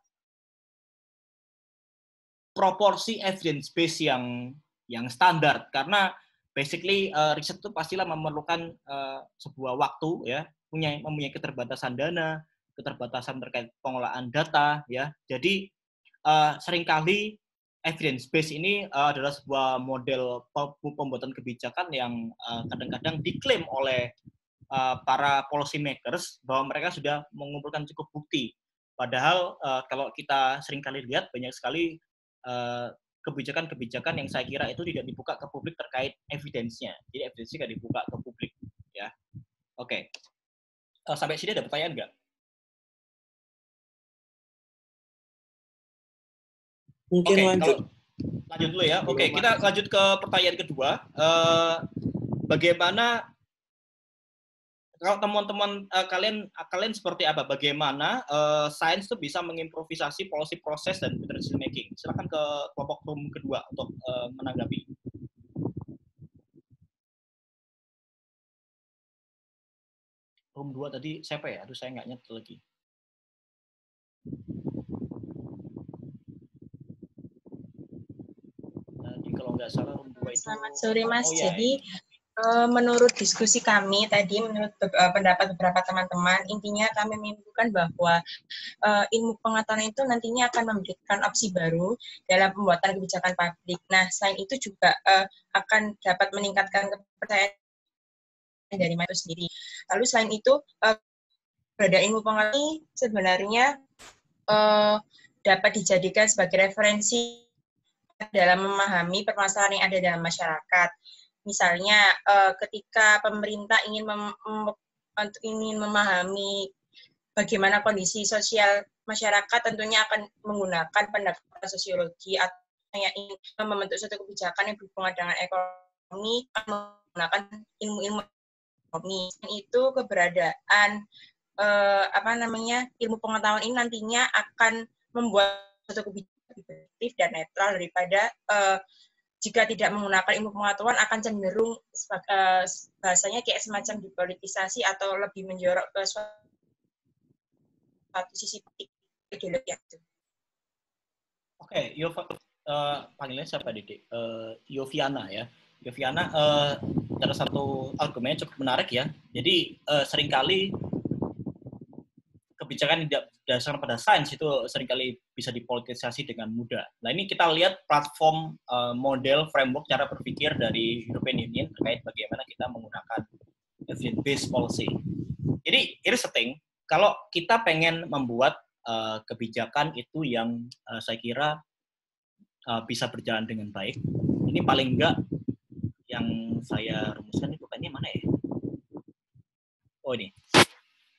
[SPEAKER 1] proporsi evidence base yang standar, karena basically riset itu pastilah memerlukan sebuah waktu ya, mempunyai keterbatasan dana, keterbatasan terkait pengolahan data ya. Jadi seringkali evidence base ini adalah sebuah model pembuatan kebijakan yang kadang-kadang diklaim oleh para policy makers bahwa mereka sudah mengumpulkan cukup bukti. Padahal kalau kita seringkali lihat banyak sekali kebijakan-kebijakan yang saya kira itu tidak dibuka ke publik terkait evidence-nya. Jadi evidence-nya tidak dibuka ke publik. Ya, oke. Sampai sini ada pertanyaan nggak?
[SPEAKER 3] Mungkin lanjut.
[SPEAKER 1] Lanjut dulu ya. Oke, kita lanjut ke pertanyaan kedua. Bagaimana kalau teman-teman kalian seperti apa? Bagaimana sains itu bisa mengimprovisasi policy proses dan decision making? Silakan ke kelompok room kedua untuk menanggapi. Room 2 tadi siapa ya? Aduh, saya nggak nyetel lagi. Jadi kalau nggak salah room 2 itu.
[SPEAKER 2] Selamat sore Mas. Jadi menurut diskusi kami tadi, menurut pendapat beberapa teman-teman, intinya kami menyimpulkan bahwa ilmu pengetahuan itu nantinya akan memberikan opsi baru dalam pembuatan kebijakan publik. Nah, selain itu juga akan dapat meningkatkan kepercayaan dari masyarakat sendiri. Lalu selain itu, pada ilmu pengetahuan sebenarnya dapat dijadikan sebagai referensi dalam memahami permasalahan yang ada dalam masyarakat. Misalnya, ketika pemerintah ingin memahami bagaimana kondisi sosial masyarakat, tentunya akan menggunakan pendekatan sosiologi, atau yang ingin membentuk suatu kebijakan yang berhubungan dengan ekonomi, akan menggunakan ilmu-ilmu ekonomi. Itu keberadaan ilmu pengetahuan ini nantinya akan membuat suatu kebijakan lebih efektif dan netral daripada jika tidak menggunakan ilmu pengetahuan akan cenderung bahasanya kayak semacam dipolitisasi atau lebih menjorok ke suatu sisi ideologi itu.
[SPEAKER 1] Oke, panggilnya siapa Dede? Yoviana ya. Yoviana, ada satu argumen cukup menarik ya. Jadi seringkali kebijakan tidak berdasarkan pada sains itu seringkali bisa dipolitisasi dengan mudah. Nah ini kita lihat platform model framework cara berpikir dari European Union terkait bagaimana kita menggunakan evidence-based policy. Jadi here's the thing, kalau kita pengen membuat kebijakan itu yang saya kira bisa berjalan dengan baik, ini paling enggak yang saya rumuskan itu kayaknya mana ya? Oh ini,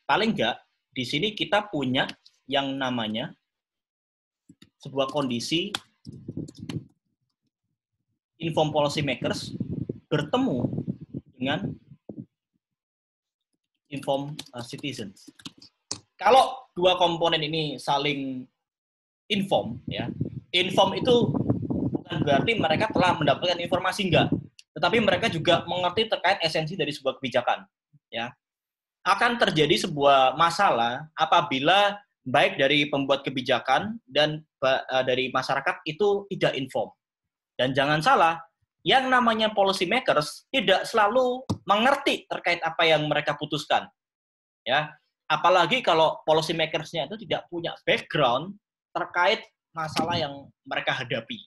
[SPEAKER 1] paling enggak di sini kita punya yang namanya sebuah kondisi informed policy makers bertemu dengan informed citizens. Kalau dua komponen ini saling inform, ya, inform itu bukan berarti mereka telah mendapatkan informasi, enggak, tetapi mereka juga mengerti terkait esensi dari sebuah kebijakan, ya. Akan terjadi sebuah masalah apabila baik dari pembuat kebijakan dan dari masyarakat itu tidak inform. Dan jangan salah, yang namanya policy makers tidak selalu mengerti terkait apa yang mereka putuskan, ya. Apalagi kalau policy makers-nya itu tidak punya background terkait masalah yang mereka hadapi.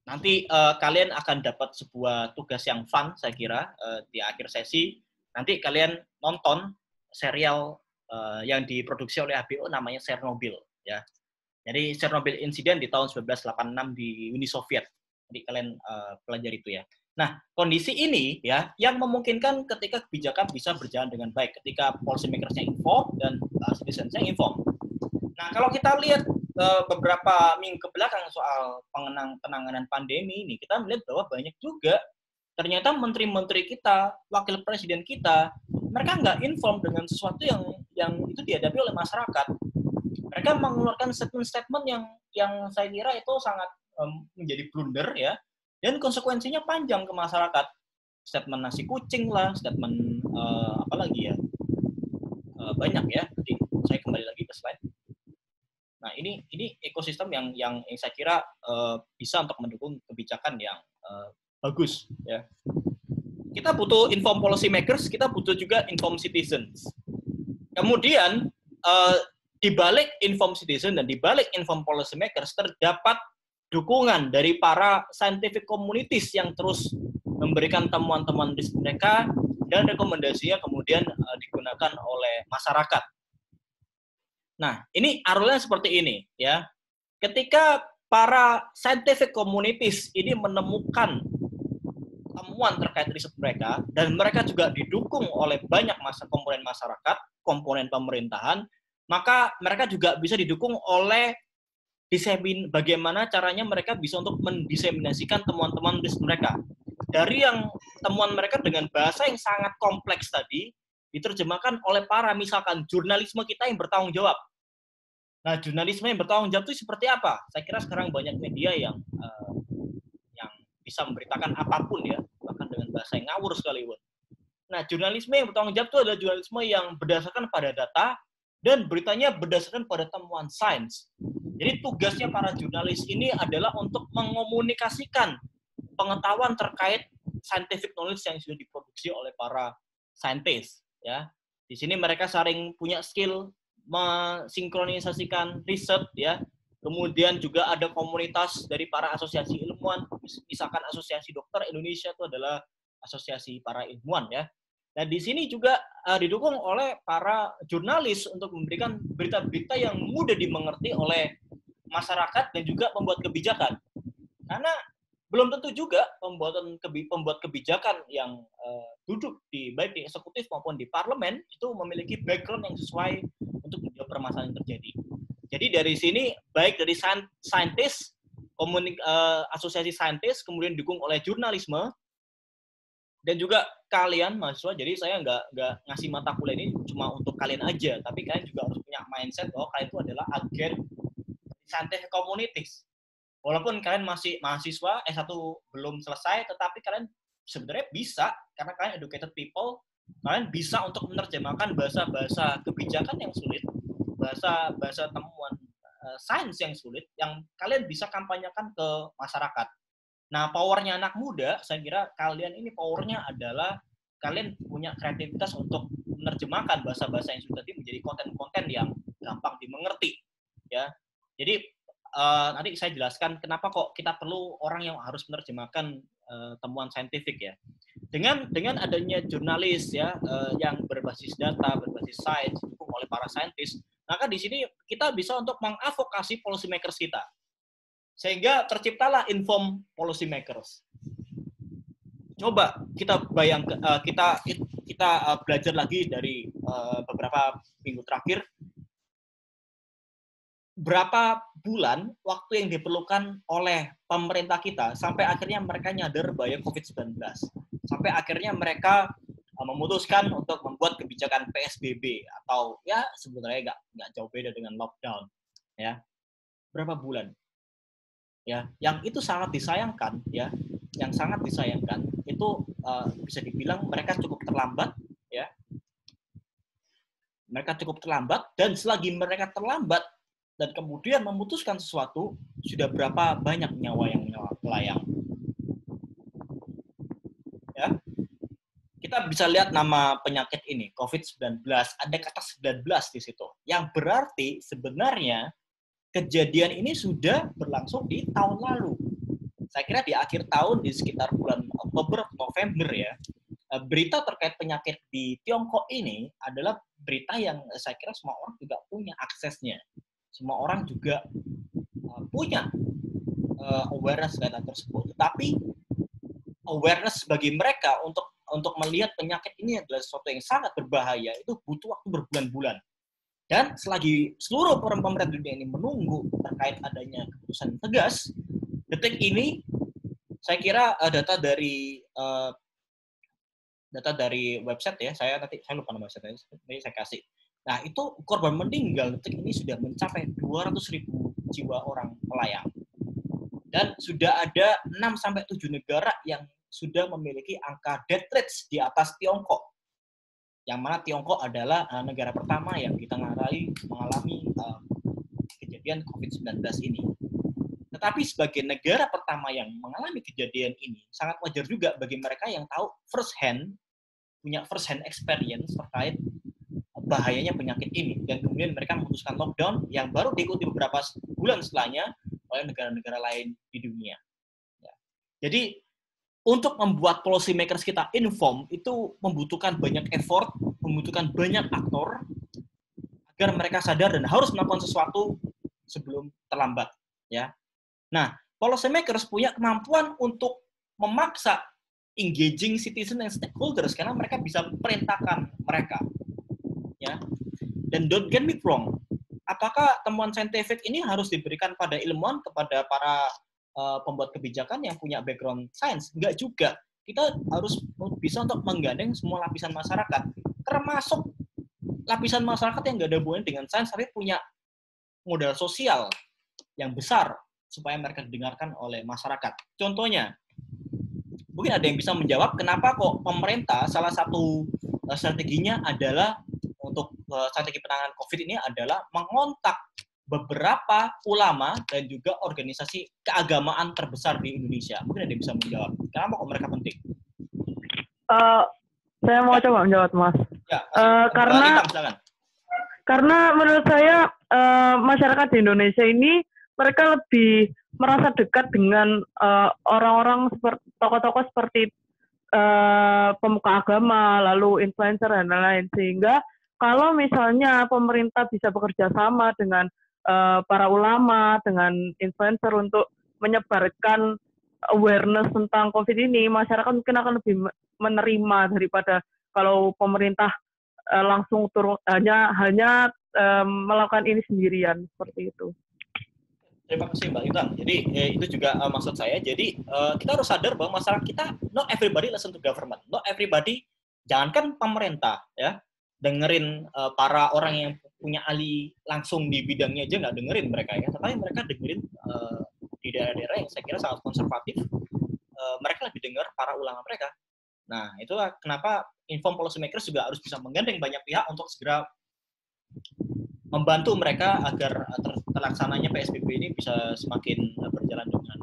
[SPEAKER 1] Nanti kalian akan dapat sebuah tugas yang fun, saya kira, di akhir sesi. Nanti kalian nonton serial yang diproduksi oleh HBO namanya Chernobyl, ya. Jadi Chernobyl Incident di tahun 1986 di Uni Soviet. Jadi kalian pelajari itu ya. Nah, kondisi ini ya yang memungkinkan ketika kebijakan bisa berjalan dengan baik, ketika policy makers-nya inform dan citizens-nya inform. Nah, kalau kita lihat beberapa minggu ke belakang soal penanganan pandemi ini, kita melihat bahwa banyak juga ternyata menteri-menteri kita, wakil presiden kita, mereka nggak inform dengan sesuatu yang itu dihadapi oleh masyarakat. Mereka mengeluarkan statement-statement yang saya kira itu sangat menjadi blunder ya, dan konsekuensinya panjang ke masyarakat. Statement nasi kucing lah, statement apa lagi ya, banyak ya. Jadi saya kembali lagi ke slide. Nah ini ekosistem yang saya kira bisa untuk mendukung kebijakan yang bagus ya. Kita butuh informed policy makers, kita butuh juga informed citizens. Kemudian di balik informed citizen dan di balik informed policy makers terdapat dukungan dari para scientific communities yang terus memberikan temuan-temuan riset mereka dan rekomendasinya kemudian digunakan oleh masyarakat. Nah, ini arulnya seperti ini ya. Ketika para scientific communities ini menemukan temuan terkait riset mereka, dan mereka juga didukung oleh banyak komponen masyarakat, komponen pemerintahan, maka mereka juga bisa didukung oleh bagaimana caranya mereka bisa untuk mendiseminasikan temuan-temuan riset mereka. Dari yang temuan mereka dengan bahasa yang sangat kompleks tadi, diterjemahkan oleh para, misalkan, jurnalisme kita yang bertanggung jawab. Nah, jurnalisme yang bertanggung jawab itu seperti apa? Saya kira sekarang banyak media yang bisa memberitakan apapun ya, bahkan dengan bahasa yang ngawur sekalipun. Nah, jurnalisme yang bertanggung jawab itu adalah jurnalisme yang berdasarkan pada data dan beritanya berdasarkan pada temuan sains. Jadi tugasnya para jurnalis ini adalah untuk mengomunikasikan pengetahuan terkait scientific knowledge yang sudah diproduksi oleh para saintis. Ya, di sini mereka saling punya skill mensinkronisasikan riset ya. Kemudian juga ada komunitas dari para asosiasi ilmuwan, misalkan Asosiasi Dokter Indonesia itu adalah asosiasi para ilmuwan ya. Nah, di sini juga didukung oleh para jurnalis untuk memberikan berita-berita yang mudah dimengerti oleh masyarakat dan juga pembuat kebijakan. Karena belum tentu juga pembuat kebijakan yang duduk baik di eksekutif maupun di parlemen itu memiliki background yang sesuai untuk menjawab permasalahan yang terjadi. Jadi dari sini baik dari saintis, asosiasi saintis, kemudian didukung oleh jurnalisme, Dan juga kalian mahasiswa, jadi saya nggak ngasih mata kuliah ini cuma untuk kalian aja, tapi kalian juga harus punya mindset bahwa kalian itu adalah agen scientific communities. Walaupun kalian masih mahasiswa, S1 belum selesai, tetapi kalian sebenarnya bisa, karena kalian educated people, kalian bisa untuk menerjemahkan bahasa-bahasa kebijakan yang sulit, bahasa-bahasa temuan sains yang sulit, yang kalian bisa kampanyekan ke masyarakat. Nah, powernya anak muda, saya kira kalian ini powernya adalah kalian punya kreativitas untuk menerjemahkan bahasa-bahasa yang sudah tadi menjadi konten-konten yang gampang dimengerti. Ya, jadi nanti saya jelaskan kenapa kok kita perlu orang yang harus menerjemahkan temuan saintifik ya. Dengan adanya jurnalis ya yang berbasis data, berbasis sains, didukung oleh para saintis, maka di sini kita bisa untuk mengadvokasi policy makers kita. Sehingga terciptalah inform policy makers. Coba kita bayangkan, kita belajar lagi dari beberapa minggu terakhir, berapa bulan waktu yang diperlukan oleh pemerintah kita sampai akhirnya mereka nyadar bahaya COVID-19. Sampai akhirnya mereka memutuskan untuk membuat kebijakan PSBB atau ya sebenarnya nggak jauh beda dengan lockdown. Ya, berapa bulan? Ya, yang itu sangat disayangkan ya, yang sangat disayangkan itu bisa dibilang mereka cukup terlambat ya, mereka cukup terlambat, dan selagi mereka terlambat dan kemudian memutuskan sesuatu, sudah berapa banyak nyawa yang melayang ya. Kita bisa lihat nama penyakit ini, COVID-19, ada kata 19 di situ, yang berarti sebenarnya kejadian ini sudah berlangsung di tahun lalu. Saya kira di akhir tahun, di sekitar bulan Oktober, November ya, berita terkait penyakit di Tiongkok ini adalah berita yang saya kira semua orang juga punya aksesnya. Semua orang juga punya awareness data tersebut. Tetapi awareness bagi mereka untuk melihat penyakit ini adalah sesuatu yang sangat berbahaya, itu butuh waktu berbulan-bulan. Dan selagi seluruh pemerintah dunia ini menunggu terkait adanya keputusan tegas, detik ini saya kira data dari website ya, saya lupa nama website, ini saya kasih. Nah, itu korban meninggal detik ini sudah mencapai 200.000 jiwa orang melayang. Dan sudah ada 6-7 negara yang sudah memiliki angka death rates di atas Tiongkok. Yang mana Tiongkok adalah negara pertama yang mengalami kejadian COVID-19 ini. Tetapi sebagai negara pertama yang mengalami kejadian ini, sangat wajar juga bagi mereka yang tahu punya first hand experience terkait bahayanya penyakit ini. Dan kemudian mereka memutuskan lockdown yang baru diikuti beberapa bulan setelahnya oleh negara-negara lain di dunia. Ya. Jadi, untuk membuat policy makers kita inform itu membutuhkan banyak effort, membutuhkan banyak aktor agar mereka sadar dan harus melakukan sesuatu sebelum terlambat, ya. Nah, policy makers punya kemampuan untuk memaksa engaging citizen and stakeholders karena mereka bisa perintahkan mereka, ya. Dan don't get me wrong, apakah temuan saintifik ini harus diberikan pada ilmuwan, kepada para pembuat kebijakan yang punya background sains? Enggak juga. Kita harus bisa untuk menggandeng semua lapisan masyarakat, termasuk lapisan masyarakat yang nggak ada hubungan dengan sains, tapi punya modal sosial yang besar supaya mereka didengarkan oleh masyarakat. Contohnya, mungkin ada yang bisa menjawab kenapa kok pemerintah salah satu strateginya adalah untuk strategi penanganan COVID ini adalah mengontak beberapa ulama dan juga organisasi keagamaan terbesar di Indonesia. Mungkin ada yang bisa menjawab. Kenapa kok mereka penting?
[SPEAKER 6] Saya mau coba menjawab, Mas.
[SPEAKER 1] Ya,
[SPEAKER 6] karena menurut saya masyarakat di Indonesia ini mereka lebih merasa dekat dengan orang-orang seperti tokoh-tokoh seperti pemuka agama, lalu influencer dan lain-lain. Sehingga kalau misalnya pemerintah bisa bekerja sama dengan para ulama, dengan influencer untuk menyebarkan awareness tentang COVID ini, masyarakat mungkin akan lebih menerima daripada kalau pemerintah langsung turun hanya melakukan ini sendirian seperti itu.
[SPEAKER 1] Terima kasih Mbak Intan. Jadi itu juga maksud saya. Jadi kita harus sadar bahwa masyarakat kita, not everybody listen to government. Not everybody, jangankan pemerintah ya, dengerin para orang yang punya ahli langsung di bidangnya aja nggak dengerin mereka ya. Tetapi mereka dengerin di daerah-daerah yang saya kira sangat konservatif. Mereka lebih dengar para ulama mereka. Nah, itulah kenapa inform policy makers juga harus bisa menggandeng banyak pihak untuk segera membantu mereka agar terlaksananya PSBB ini bisa semakin berjalan dengan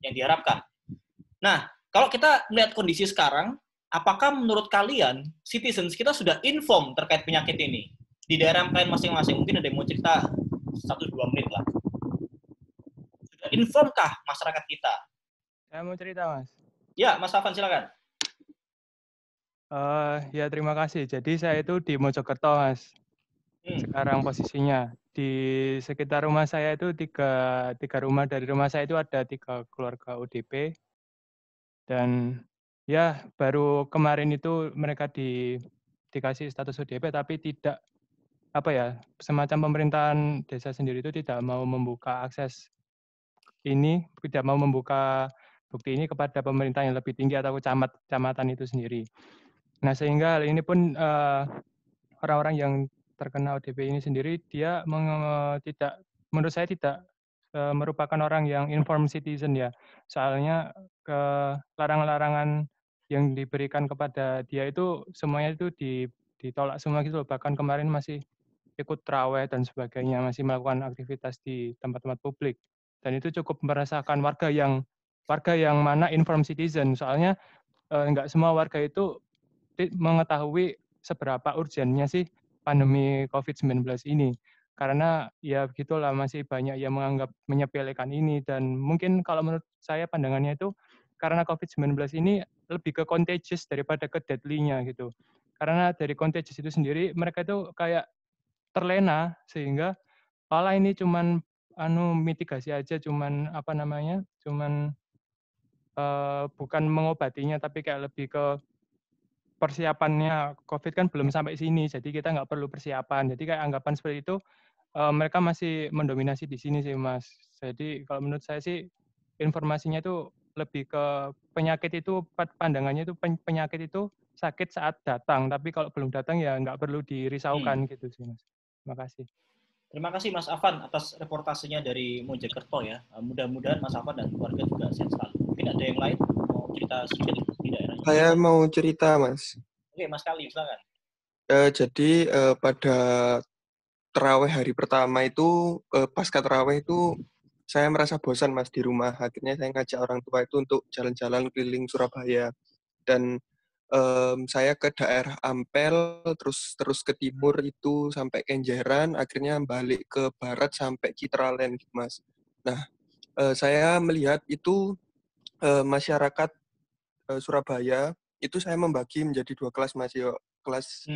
[SPEAKER 1] yang diharapkan. Nah, kalau kita melihat kondisi sekarang, apakah menurut kalian citizens kita sudah inform terkait penyakit ini? Di daerah kalian masing-masing, mungkin ada yang mau cerita 1-2 menit lah. Sudah informkah masyarakat kita?
[SPEAKER 7] Saya mau cerita, Mas.
[SPEAKER 1] Ya, Mas Afan silakan.
[SPEAKER 7] Ya terima kasih. Jadi saya itu di Mojokerto, Mas. Sekarang posisinya di sekitar rumah saya itu tiga rumah. Dari rumah saya itu ada 3 keluarga ODP. Dan ya baru kemarin itu mereka dikasih status ODP, tapi tidak semacam pemerintahan desa sendiri itu tidak mau membuka akses ini, tidak mau membuka bukti ini kepada pemerintah yang lebih tinggi atau kecamatan itu sendiri. Nah, sehingga hal ini pun orang-orang yang terkena ODP ini sendiri, dia menurut saya tidak merupakan orang yang informed citizen ya. Soalnya larangan-larangan yang diberikan kepada dia itu semuanya itu ditolak semua gitu loh. Bahkan kemarin masih ikut traweh dan sebagainya, masih melakukan aktivitas di tempat-tempat publik. Dan itu cukup merasakan warga yang mana informed citizen. Soalnya nggak semua warga itu mengetahui seberapa urgennya sih pandemi COVID-19 ini. Karena ya begitulah, masih banyak yang menganggap menyepelekan ini. Dan mungkin kalau menurut saya pandangannya itu karena COVID-19 ini lebih ke contagious daripada ke deadly-nya gitu. Karena dari contagious itu sendiri mereka itu kayak terlena, sehingga kalau ini cuman mitigasi aja, cuman bukan mengobatinya, tapi kayak lebih ke persiapannya. COVID kan belum sampai sini, jadi kita nggak perlu persiapan. Jadi kayak anggapan seperti itu, mereka masih mendominasi di sini sih, Mas. Jadi kalau menurut saya sih, informasinya itu lebih ke penyakit itu, pandangannya itu penyakit itu sakit saat datang, tapi kalau belum datang ya nggak perlu dirisaukan gitu sih, Mas. Terima kasih.
[SPEAKER 1] Terima kasih Mas Afan atas reportasenya dari Mojokerto ya. Mudah-mudahan Mas Afan dan keluarga juga sehat selalu. Mungkin ada yang lain mau cerita sedikit di daerahnya?
[SPEAKER 8] Saya mau cerita, Mas.
[SPEAKER 1] Oke, Mas Kali, silakan.
[SPEAKER 8] Jadi pada terawih hari pertama itu, pasca terawih itu, saya merasa bosan, Mas, di rumah. Akhirnya saya ngajak orang tua itu untuk jalan-jalan keliling Surabaya. Dan saya ke daerah Ampel, terus ke timur itu sampai Kenjeran, akhirnya balik ke barat sampai Citraland, gitu, Mas. Nah, saya melihat itu masyarakat Surabaya itu saya membagi menjadi 2 kelas, Mas, yo. Kelas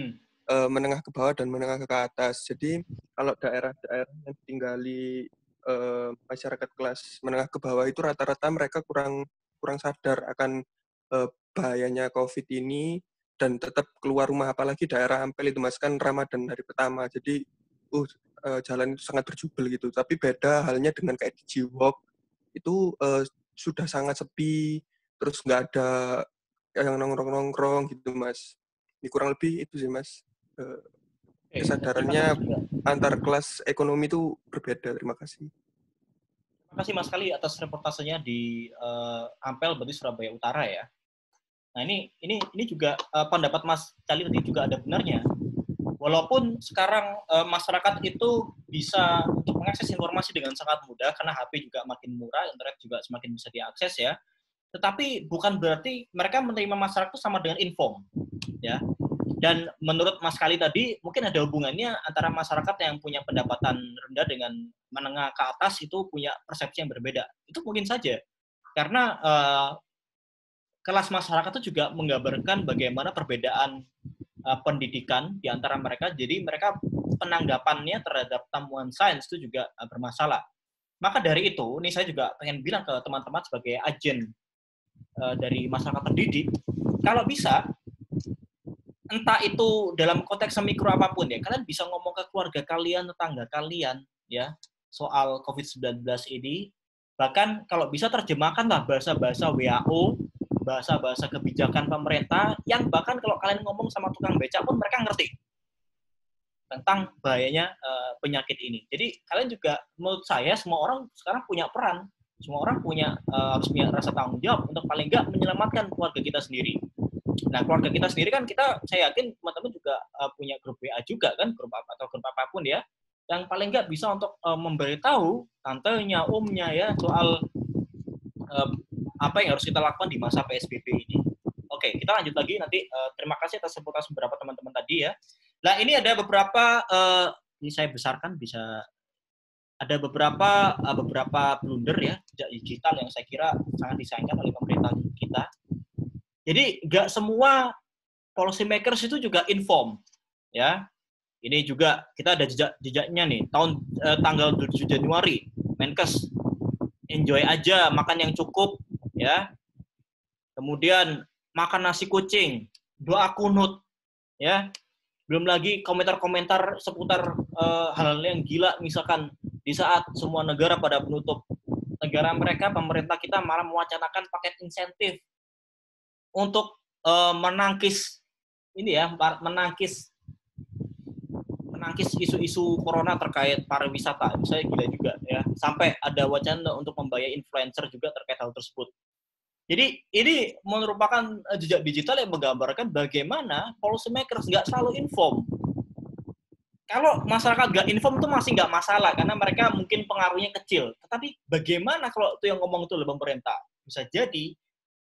[SPEAKER 8] menengah ke bawah dan menengah ke atas. Jadi kalau daerah-daerah yang ditinggali masyarakat kelas menengah ke bawah itu rata-rata mereka kurang sadar akan bahayanya COVID ini dan tetap keluar rumah, apalagi daerah Ampel itu, Mas, kan Ramadan hari pertama. Jadi jalan itu sangat berjubel gitu. Tapi beda halnya dengan kayak di Jiwok itu sudah sangat sepi, terus nggak ada yang nongkrong gitu, Mas. Ini kurang lebih itu sih, Mas. Kesadarannya antar kelas ekonomi itu berbeda. Terima kasih.
[SPEAKER 1] Terima kasih Mas Kali atas reportasenya di Ampel, berarti Surabaya Utara ya. Nah ini juga pendapat Mas Kali tadi juga ada benarnya. Walaupun sekarang masyarakat itu bisa untuk mengakses informasi dengan sangat mudah karena HP juga makin murah, internet juga semakin bisa diakses ya. Tetapi bukan berarti mereka menerima masyarakat itu sama dengan inform, ya. Dan menurut Mas Kali tadi, mungkin ada hubungannya antara masyarakat yang punya pendapatan rendah dengan menengah ke atas itu punya persepsi yang berbeda. Itu mungkin saja, karena kelas masyarakat itu juga menggambarkan bagaimana perbedaan pendidikan di antara mereka. Jadi mereka penanggapannya terhadap temuan sains itu juga bermasalah. Maka dari itu, ini saya juga pengen bilang ke teman-teman sebagai agen dari masyarakat terdidik, kalau bisa, entah itu dalam konteks mikro apapun ya, kalian bisa ngomong ke keluarga kalian, tetangga kalian, ya, soal COVID-19 ini. Bahkan kalau bisa terjemahkanlah bahasa-bahasa WHO, bahasa-bahasa kebijakan pemerintah, yang bahkan kalau kalian ngomong sama tukang beca pun mereka ngerti tentang bahayanya penyakit ini. Jadi kalian juga, menurut saya, semua orang sekarang punya peran. Semua orang harus punya rasa tanggung jawab untuk paling nggak menyelamatkan keluarga kita sendiri. Nah, keluarga kita sendiri kan saya yakin teman-teman juga punya grup WA juga kan, grup apapun ya, yang paling nggak bisa untuk memberitahu tantenya, omnya ya, soal apa yang harus kita lakukan di masa PSBB ini. Oke, kita lanjut lagi nanti. Terima kasih atas sepotong beberapa teman-teman tadi ya. Nah, ini ada beberapa, ini saya besarkan, bisa ada beberapa blunder ya, jejak digital yang saya kira sangat disayangkan oleh pemerintah kita. Jadi nggak semua policy makers itu juga inform, ya. Ini juga kita ada jejaknya nih, tanggal 7 Januari, Menkes, enjoy aja, makan yang cukup, ya. Kemudian makan nasi kucing, doa kunut, ya. Belum lagi komentar-komentar seputar hal-hal yang gila, misalkan di saat semua negara pada menutup negara mereka, pemerintah kita malah mewacanakan paket insentif untuk menangkis isu-isu corona terkait pariwisata. Misalnya gila juga ya, sampai ada wacana untuk membayar influencer juga terkait hal tersebut. Jadi ini merupakan jejak digital yang menggambarkan bagaimana policy makers nggak selalu inform. Kalau masyarakat nggak inform itu masih nggak masalah, karena mereka mungkin pengaruhnya kecil. Tetapi bagaimana kalau itu yang ngomong itu oleh pemerintah? Bisa jadi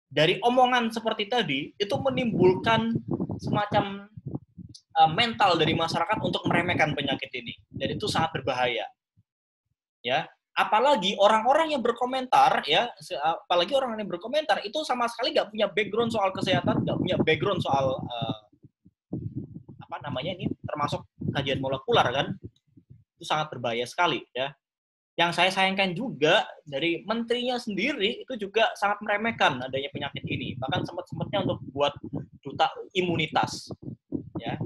[SPEAKER 1] dari omongan seperti tadi, itu menimbulkan semacam mental dari masyarakat untuk meremehkan penyakit ini. Dan itu sangat berbahaya. Ya. Apalagi orang-orang yang berkomentar, ya, itu sama sekali nggak punya background soal kesehatan, nggak punya background soal termasuk kajian molekuler kan, itu sangat berbahaya sekali, ya. Yang saya sayangkan juga dari menterinya sendiri itu juga sangat meremehkan adanya penyakit ini, bahkan sempat-sempatnya untuk buat duta imunitas, ya.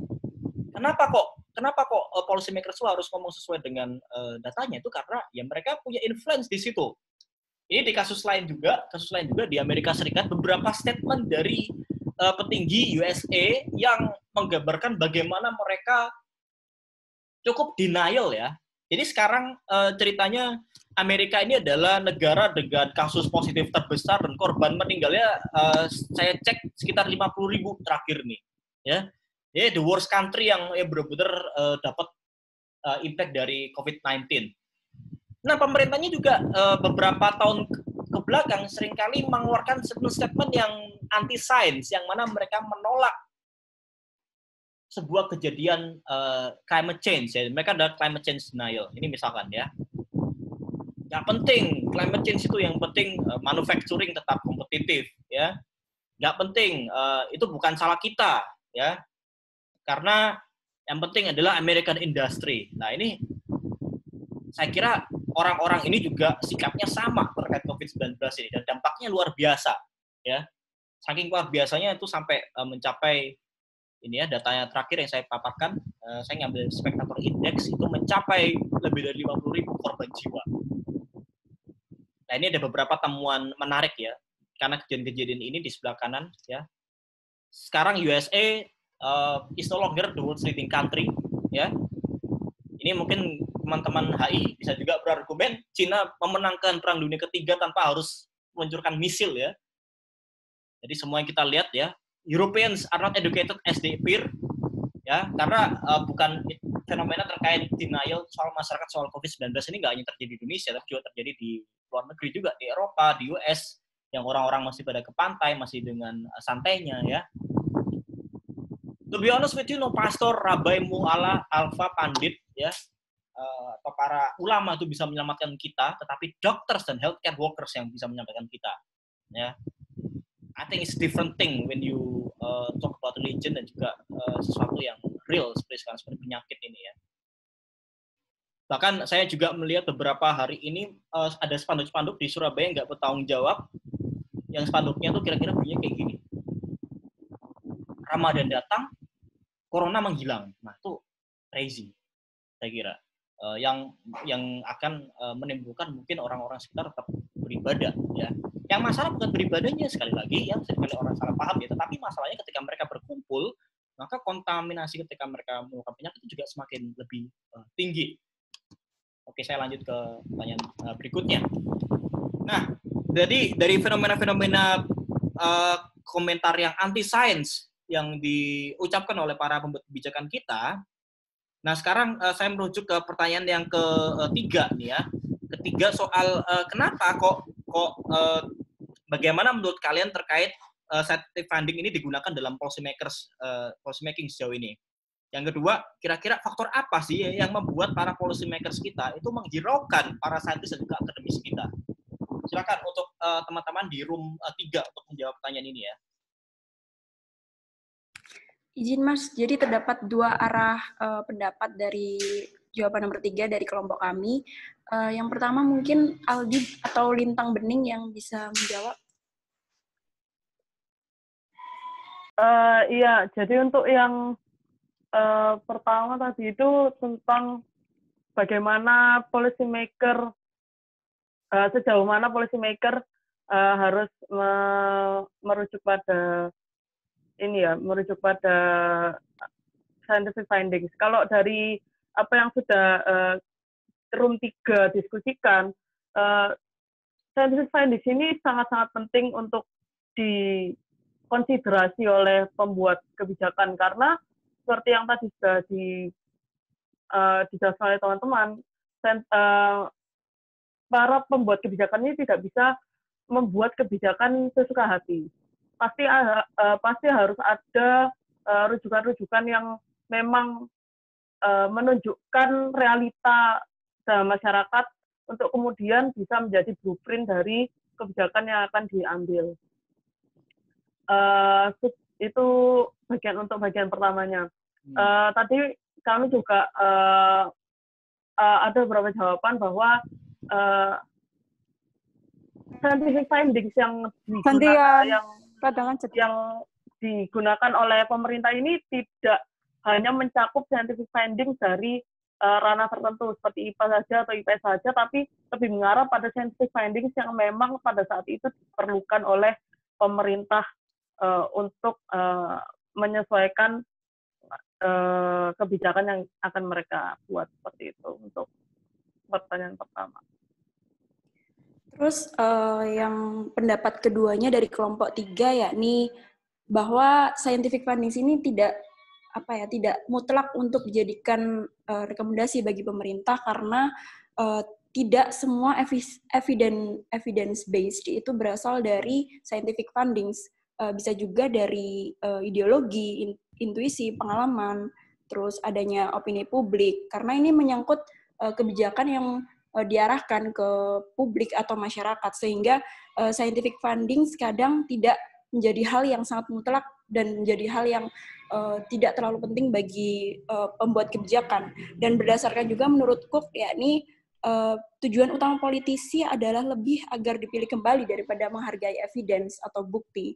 [SPEAKER 1] Kenapa kok policy makers harus ngomong sesuai dengan datanya? Itu karena ya mereka punya influence di situ. Ini di kasus lain juga di Amerika Serikat, beberapa statement dari petinggi USA yang menggambarkan bagaimana mereka cukup denial ya. Jadi sekarang ceritanya Amerika ini adalah negara dengan kasus positif terbesar dan korban meninggalnya saya cek sekitar 50.000 terakhir nih, ya. Jadi the worst country yang benar-benar dapat impact dari COVID-19. Nah, pemerintahnya juga beberapa tahun ke belakang seringkali mengeluarkan statement yang anti-science, yang mana mereka menolak sebuah kejadian climate change. Ya. Mereka ada climate change denial. Ini misalkan ya. Nggak penting, climate change itu yang penting manufacturing tetap kompetitif. Ya. Nggak penting, itu bukan salah kita. Ya. Karena yang penting adalah American industry. Nah, ini saya kira orang-orang ini juga sikapnya sama terkait COVID-19 ini, dan dampaknya luar biasa, ya. Saking luar biasanya itu sampai mencapai ini ya, datanya terakhir yang saya paparkan, saya ngambil Spectator Index, itu mencapai lebih dari 50.000 korban jiwa. Nah, ini ada beberapa temuan menarik ya, karena kejadian-kejadian ini di sebelah kanan ya. Sekarang USA is no longer the world's leading country, ya. Ini mungkin teman-teman HI bisa juga berargumen Cina memenangkan Perang Dunia Ketiga tanpa harus meluncurkan misil, ya. Jadi semua yang kita lihat ya, Europeans are not educated as they appear, ya, karena bukan fenomena terkait denial soal masyarakat soal COVID-19 ini nggak hanya terjadi di Indonesia, tapi juga terjadi di luar negeri juga, di Eropa, di US, yang orang-orang masih pada ke pantai, masih dengan santainya, ya. To be honest with you, no pastor, rabai, mu'ala, alfa, pandit, ya, atau para ulama itu bisa menyelamatkan kita, tetapi doctors dan healthcare workers yang bisa menyelamatkan kita, ya. I think it's different thing when you talk about religion dan juga sesuatu yang real seperti penyakit ini, ya. Bahkan saya juga melihat beberapa hari ini ada spanduk-spanduk di Surabaya yang nggak bertanggung jawab, yang spanduknya tuh kira-kira bunyinya kayak gini. Ramadan datang, Corona menghilang. Nah, itu crazy, saya kira. yang akan menimbulkan mungkin orang-orang sekitar tetap beribadah ya. Yang masalah bukan beribadahnya, sekali lagi yang seringkali orang salah paham ya, tetapi masalahnya ketika mereka berkumpul, maka kontaminasi ketika mereka melakukan penyakit itu juga semakin lebih tinggi. Oke, saya lanjut ke pertanyaan berikutnya. Nah, jadi dari fenomena-fenomena komentar yang anti sains yang diucapkan oleh para pembuat kebijakan kita. Nah, sekarang saya merujuk ke pertanyaan yang ketiga nih ya. Ketiga soal kenapa kok bagaimana menurut kalian terkait scientific funding ini digunakan dalam policy making sejauh ini. Yang kedua, kira-kira faktor apa sih yang membuat para policy makers kita itu menghiraukan para saintis dan juga akademisi kita? Silakan untuk teman-teman di room 3 untuk menjawab pertanyaan ini ya.
[SPEAKER 9] Izin Mas, jadi terdapat dua arah pendapat dari jawaban nomor 3 dari kelompok kami. Yang pertama mungkin Aldi atau Lintang Bening yang bisa menjawab.
[SPEAKER 6] Iya, jadi untuk yang pertama tadi itu tentang bagaimana policy maker, sejauh mana policy maker harus merujuk pada merujuk pada scientific findings. Kalau dari apa yang sudah room 3 diskusikan, scientific findings ini sangat-sangat penting untuk dikonsiderasi oleh pembuat kebijakan, karena seperti yang tadi sudah dijelaskan oleh teman-teman, para pembuat kebijakan ini tidak bisa membuat kebijakan sesuka hati. Pasti harus ada rujukan-rujukan yang memang menunjukkan realita dalam masyarakat untuk kemudian bisa menjadi blueprint dari kebijakan yang akan diambil. Itu bagian pertamanya. Tadi kami juga ada beberapa jawaban bahwa scientific findings yang digunakan oleh pemerintah ini tidak hanya mencakup scientific findings dari ranah tertentu seperti IPA saja atau IPS saja, tapi lebih mengarah pada scientific findings yang memang pada saat itu diperlukan oleh pemerintah untuk menyesuaikan kebijakan yang akan mereka buat, seperti itu untuk pertanyaan pertama.
[SPEAKER 9] Terus yang pendapat keduanya dari kelompok 3 yakni bahwa scientific findings ini tidak mutlak untuk dijadikan rekomendasi bagi pemerintah, karena tidak semua evidence based itu berasal dari scientific findings. Bisa juga dari ideologi, intuisi, pengalaman, terus adanya opini publik, karena ini menyangkut kebijakan yang diarahkan ke publik atau masyarakat, sehingga scientific findings kadang tidak menjadi hal yang sangat mutlak dan menjadi hal yang tidak terlalu penting bagi pembuat kebijakan. Dan berdasarkan juga menurut Cook, yakni tujuan utama politisi adalah lebih agar dipilih kembali daripada menghargai evidence atau bukti.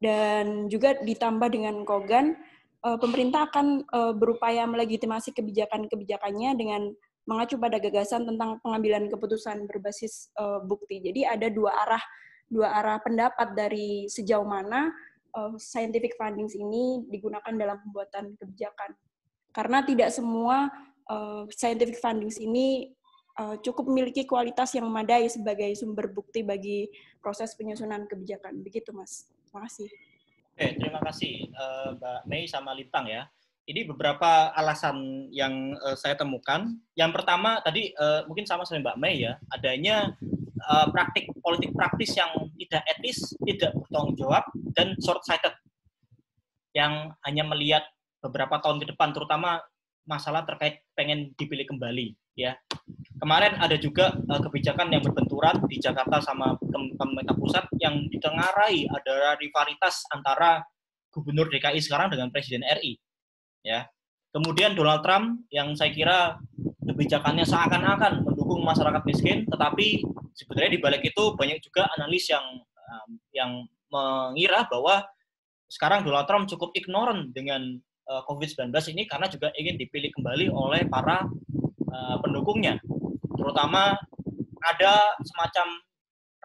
[SPEAKER 9] Dan juga ditambah dengan Kogan, pemerintah akan berupaya melegitimasi kebijakan-kebijakannya dengan mengacu pada gagasan tentang pengambilan keputusan berbasis bukti. Jadi ada dua arah pendapat dari sejauh mana scientific findings ini digunakan dalam pembuatan kebijakan. Karena tidak semua scientific findings ini cukup memiliki kualitas yang memadai sebagai sumber bukti bagi proses penyusunan kebijakan. Begitu, Mas. Terima kasih.
[SPEAKER 1] Oke, terima kasih Mbak Mei sama Lintang ya. Ini beberapa alasan yang saya temukan. Yang pertama tadi mungkin sama Mbak Mei ya, adanya praktik politik praktis yang tidak etis, tidak bertanggung jawab, dan short-sighted, yang hanya melihat beberapa tahun ke depan, terutama masalah terkait pengen dipilih kembali. Ya, kemarin ada juga kebijakan yang berbenturan di Jakarta sama pemerintah pusat yang ditengarai ada rivalitas antara Gubernur DKI sekarang dengan Presiden RI. Ya, kemudian Donald Trump yang saya kira kebijakannya seakan-akan mendukung masyarakat miskin, tetapi sebenarnya di balik itu banyak juga analis yang mengira bahwa sekarang Donald Trump cukup ignorant dengan COVID-19 ini karena juga ingin dipilih kembali oleh para pendukungnya. Terutama ada semacam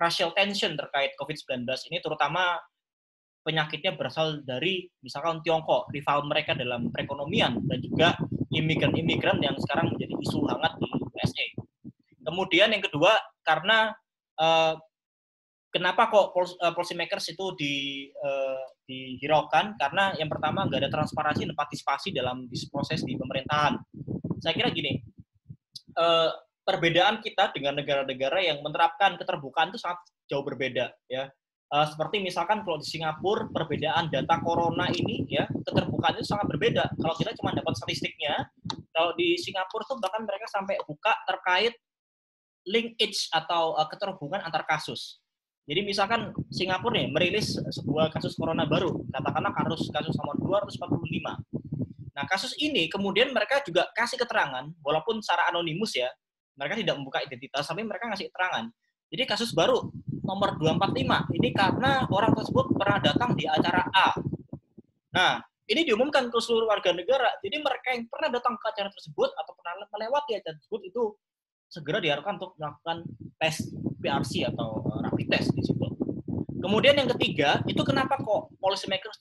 [SPEAKER 1] racial tension terkait COVID-19 ini, terutama penyakitnya berasal dari misalkan Tiongkok, rival mereka dalam perekonomian, dan juga imigran-imigran yang sekarang menjadi isu hangat di USA. Kemudian yang kedua, karena kenapa kok policy makers itu dihiraukan? Karena yang pertama nggak ada transparansi dan partisipasi dalam proses di pemerintahan. Saya kira gini, perbedaan kita dengan negara-negara yang menerapkan keterbukaan itu sangat jauh berbeda, ya. Seperti misalkan kalau di Singapura, perbedaan data corona ini, ya, keterbukaan itu sangat berbeda. Kalau kita cuma dapat statistiknya, kalau di Singapura tuh bahkan mereka sampai buka terkait linkage atau keterhubungan antar kasus. Jadi misalkan Singapura nih merilis sebuah kasus corona baru, katakanlah kasus nomor 245. Nah, kasus ini kemudian mereka juga kasih keterangan, walaupun secara anonimus ya, mereka tidak membuka identitas, tapi mereka ngasih keterangan. Jadi kasus baru nomor 245 ini karena orang tersebut pernah datang di acara A. Nah, ini diumumkan ke seluruh warga negara. Jadi mereka yang pernah datang ke acara tersebut atau pernah melewati acara tersebut itu segera diharapkan untuk melakukan tes PRC atau rapid test di situ. Kemudian yang ketiga, itu kenapa kok policy makers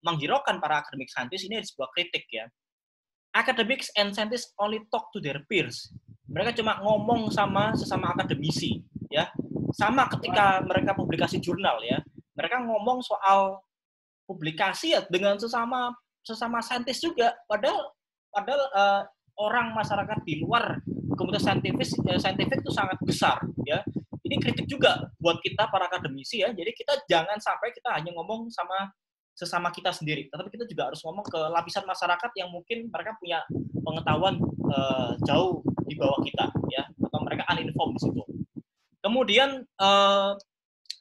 [SPEAKER 1] menghiraukan para academic scientists, ini ada sebuah kritik ya. Academics and scientists only talk to their peers. Mereka cuma ngomong sama sesama akademisi, ya. Sama ketika mereka publikasi jurnal ya, mereka ngomong soal publikasi ya dengan sesama saintis juga. Padahal orang masyarakat di luar komunitas saintifik itu sangat besar ya. Ini kritik juga buat kita para akademisi ya. Jadi kita jangan sampai kita hanya ngomong sama sesama kita sendiri, tetapi kita juga harus ngomong ke lapisan masyarakat yang mungkin mereka punya pengetahuan jauh di bawah kita ya, atau mereka uninformed di situ. Kemudian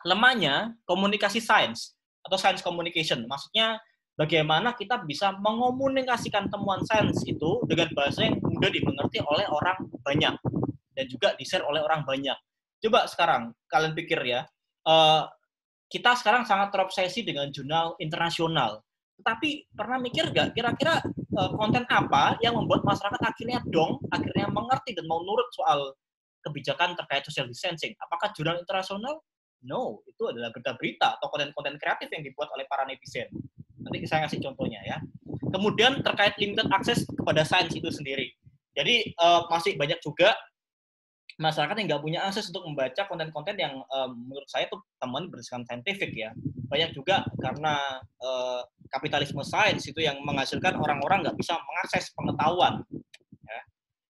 [SPEAKER 1] lemahnya komunikasi sains atau science communication, maksudnya bagaimana kita bisa mengomunikasikan temuan sains itu dengan bahasa yang mudah dimengerti oleh orang banyak dan juga di-share oleh orang banyak. Coba sekarang kalian pikir ya, kita sekarang sangat terobsesi dengan jurnal internasional. Tetapi pernah mikir nggak kira-kira konten apa yang membuat masyarakat akhirnya mengerti dan mau nurut soal kebijakan terkait social distancing? Apakah jurnal internasional? No, itu adalah berita-berita atau konten-konten kreatif yang dibuat oleh para netizen. Nanti saya kasih contohnya ya. Kemudian terkait limited akses kepada sains itu sendiri. Jadi masih banyak juga masyarakat yang nggak punya akses untuk membaca konten-konten yang menurut saya tuh teman berdasarkan saintifik ya. Banyak juga karena kapitalisme sains itu yang menghasilkan orang-orang nggak bisa mengakses pengetahuan. Ya.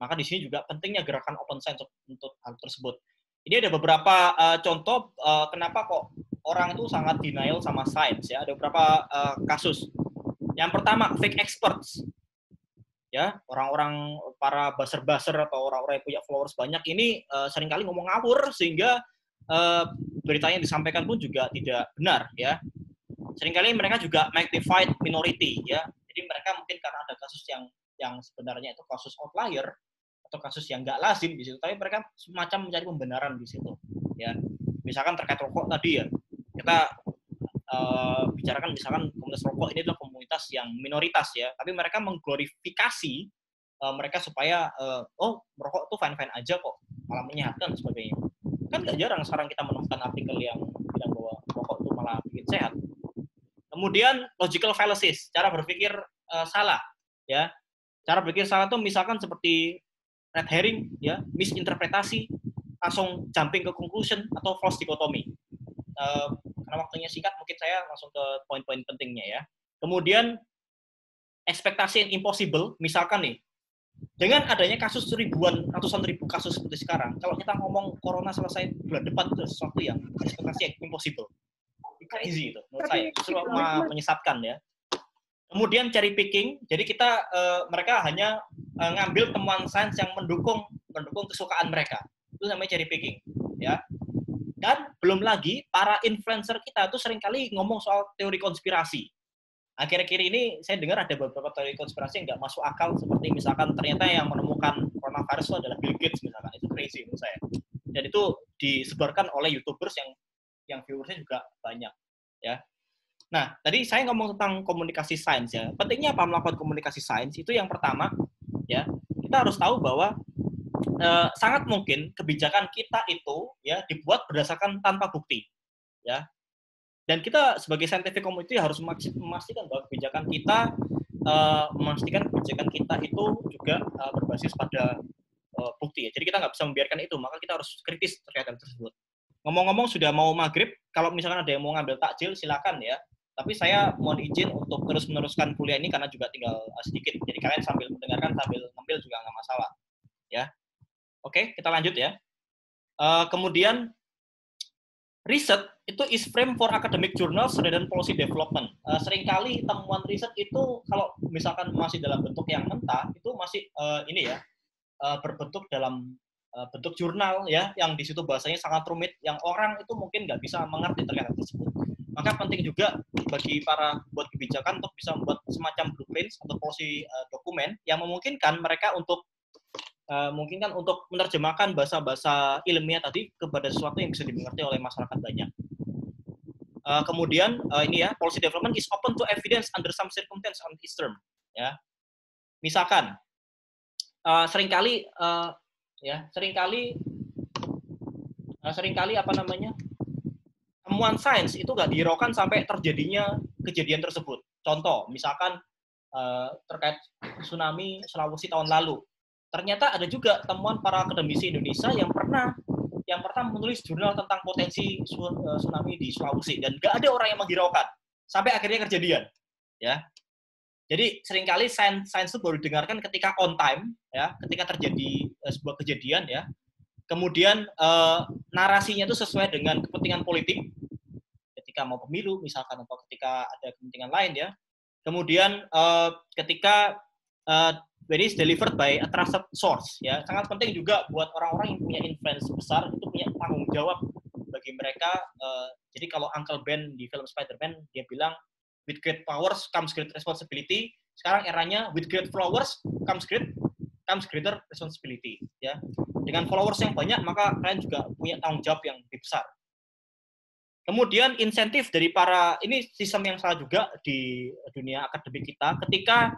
[SPEAKER 1] Maka di sini juga pentingnya gerakan open science untuk hal tersebut. Ini ada beberapa contoh kenapa kok orang itu sangat denial sama sains ya. Ada beberapa kasus. Yang pertama, fake experts. Ya, orang-orang para buzzer-buzzer atau orang-orang yang punya followers banyak ini seringkali ngomong ngawur sehingga beritanya yang disampaikan pun juga tidak benar ya. Seringkali mereka juga magnified minority ya. Jadi mereka mungkin karena ada kasus yang sebenarnya itu kasus outlier atau kasus yang nggak lazim di situ, tapi mereka semacam mencari pembenaran di situ ya. Misalkan terkait rokok tadi ya, kita bicarakan misalkan komunitas rokok ini adalah komunitas yang minoritas ya, tapi mereka mengglorifikasi mereka supaya merokok tuh fine-fine aja kok, malah menyehatkan dan sebagainya. Kan nggak jarang sekarang kita menemukan artikel yang bilang bahwa rokok itu malah bikin sehat. Kemudian logical fallacies, cara berpikir salah ya. Cara berpikir salah itu misalkan seperti red herring ya, misinterpretasi, langsung jumping ke conclusion atau false dichotomy. Karena waktunya singkat, mungkin saya langsung ke poin-poin pentingnya ya. Kemudian ekspektasi yang impossible, misalkan nih, dengan adanya kasus ratusan ribu kasus seperti sekarang, kalau kita ngomong corona selesai bulan depan itu sesuatu yang ekspektasi yang impossible, crazy itu, menurut saya justru menyesatkan ya. Kemudian cherry picking, jadi mereka hanya ngambil temuan sains yang mendukung kesukaan mereka, itu namanya cherry picking ya. Dan belum lagi para influencer kita tuh seringkali ngomong soal teori konspirasi. Akhir-akhir ini saya dengar ada beberapa teori konspirasi yang nggak masuk akal, seperti misalkan ternyata yang menemukan coronavirus itu adalah Bill Gates misalkan. Itu crazy menurut saya. Dan itu disebarkan oleh YouTubers yang viewersnya juga banyak. Ya. Nah, tadi saya ngomong tentang komunikasi sains ya. Pentingnya apa melakukan komunikasi sains? Itu yang pertama, ya, kita harus tahu bahwa sangat mungkin kebijakan kita itu ya dibuat berdasarkan tanpa bukti, ya. Dan kita sebagai scientific community harus memastikan bahwa kebijakan kita itu juga berbasis pada bukti, ya. Jadi kita nggak bisa membiarkan itu, maka kita harus kritis terkait hal tersebut. Ngomong-ngomong sudah mau maghrib, kalau misalkan ada yang mau ngambil takjil silakan ya. Tapi saya mohon izin untuk terus meneruskan kuliah ini karena juga tinggal sedikit. Jadi kalian sambil mendengarkan sambil ngambil juga nggak masalah, ya. Oke, kita lanjut ya. Kemudian riset itu is frame for academic journals dan policy development. Seringkali temuan riset itu kalau misalkan masih dalam bentuk yang mentah itu masih berbentuk dalam bentuk jurnal ya, yang di situ bahasanya sangat rumit, yang orang itu mungkin nggak bisa mengerti terkait tersebut. Maka penting juga bagi para buat kebijakan untuk bisa membuat semacam blueprints atau policy dokumen yang memungkinkan mereka untuk menerjemahkan bahasa-bahasa ilmiah tadi kepada sesuatu yang bisa dimengerti oleh masyarakat banyak. Kemudian policy development is open to evidence under some circumstances on its term. Ya, misalkan seringkali temuan sains itu nggak dihiraukan sampai terjadinya kejadian tersebut. Contoh, misalkan terkait tsunami Sulawesi tahun lalu. Ternyata ada juga temuan para akademisi Indonesia yang pernah menulis jurnal tentang potensi tsunami di Sulawesi dan nggak ada orang yang menghiraukan sampai akhirnya kejadian, ya. Jadi seringkali sains itu baru didengarkan ketika on time, ya, ketika terjadi sebuah kejadian, ya. Kemudian narasinya itu sesuai dengan kepentingan politik, ketika mau pemilu misalkan atau ketika ada kepentingan lain, ya. Kemudian ketika when is delivered by a trusted source, ya, sangat penting juga buat orang-orang yang punya influence besar itu punya tanggung jawab bagi mereka. Jadi kalau Uncle Ben di film Spider-Man dia bilang with great powers comes great responsibility. Sekarang eranya with great followers comes greater responsibility, ya. Dengan followers yang banyak maka kalian juga punya tanggung jawab yang lebih besar. Kemudian insentif dari ini sistem yang salah juga di dunia akademik kita, ketika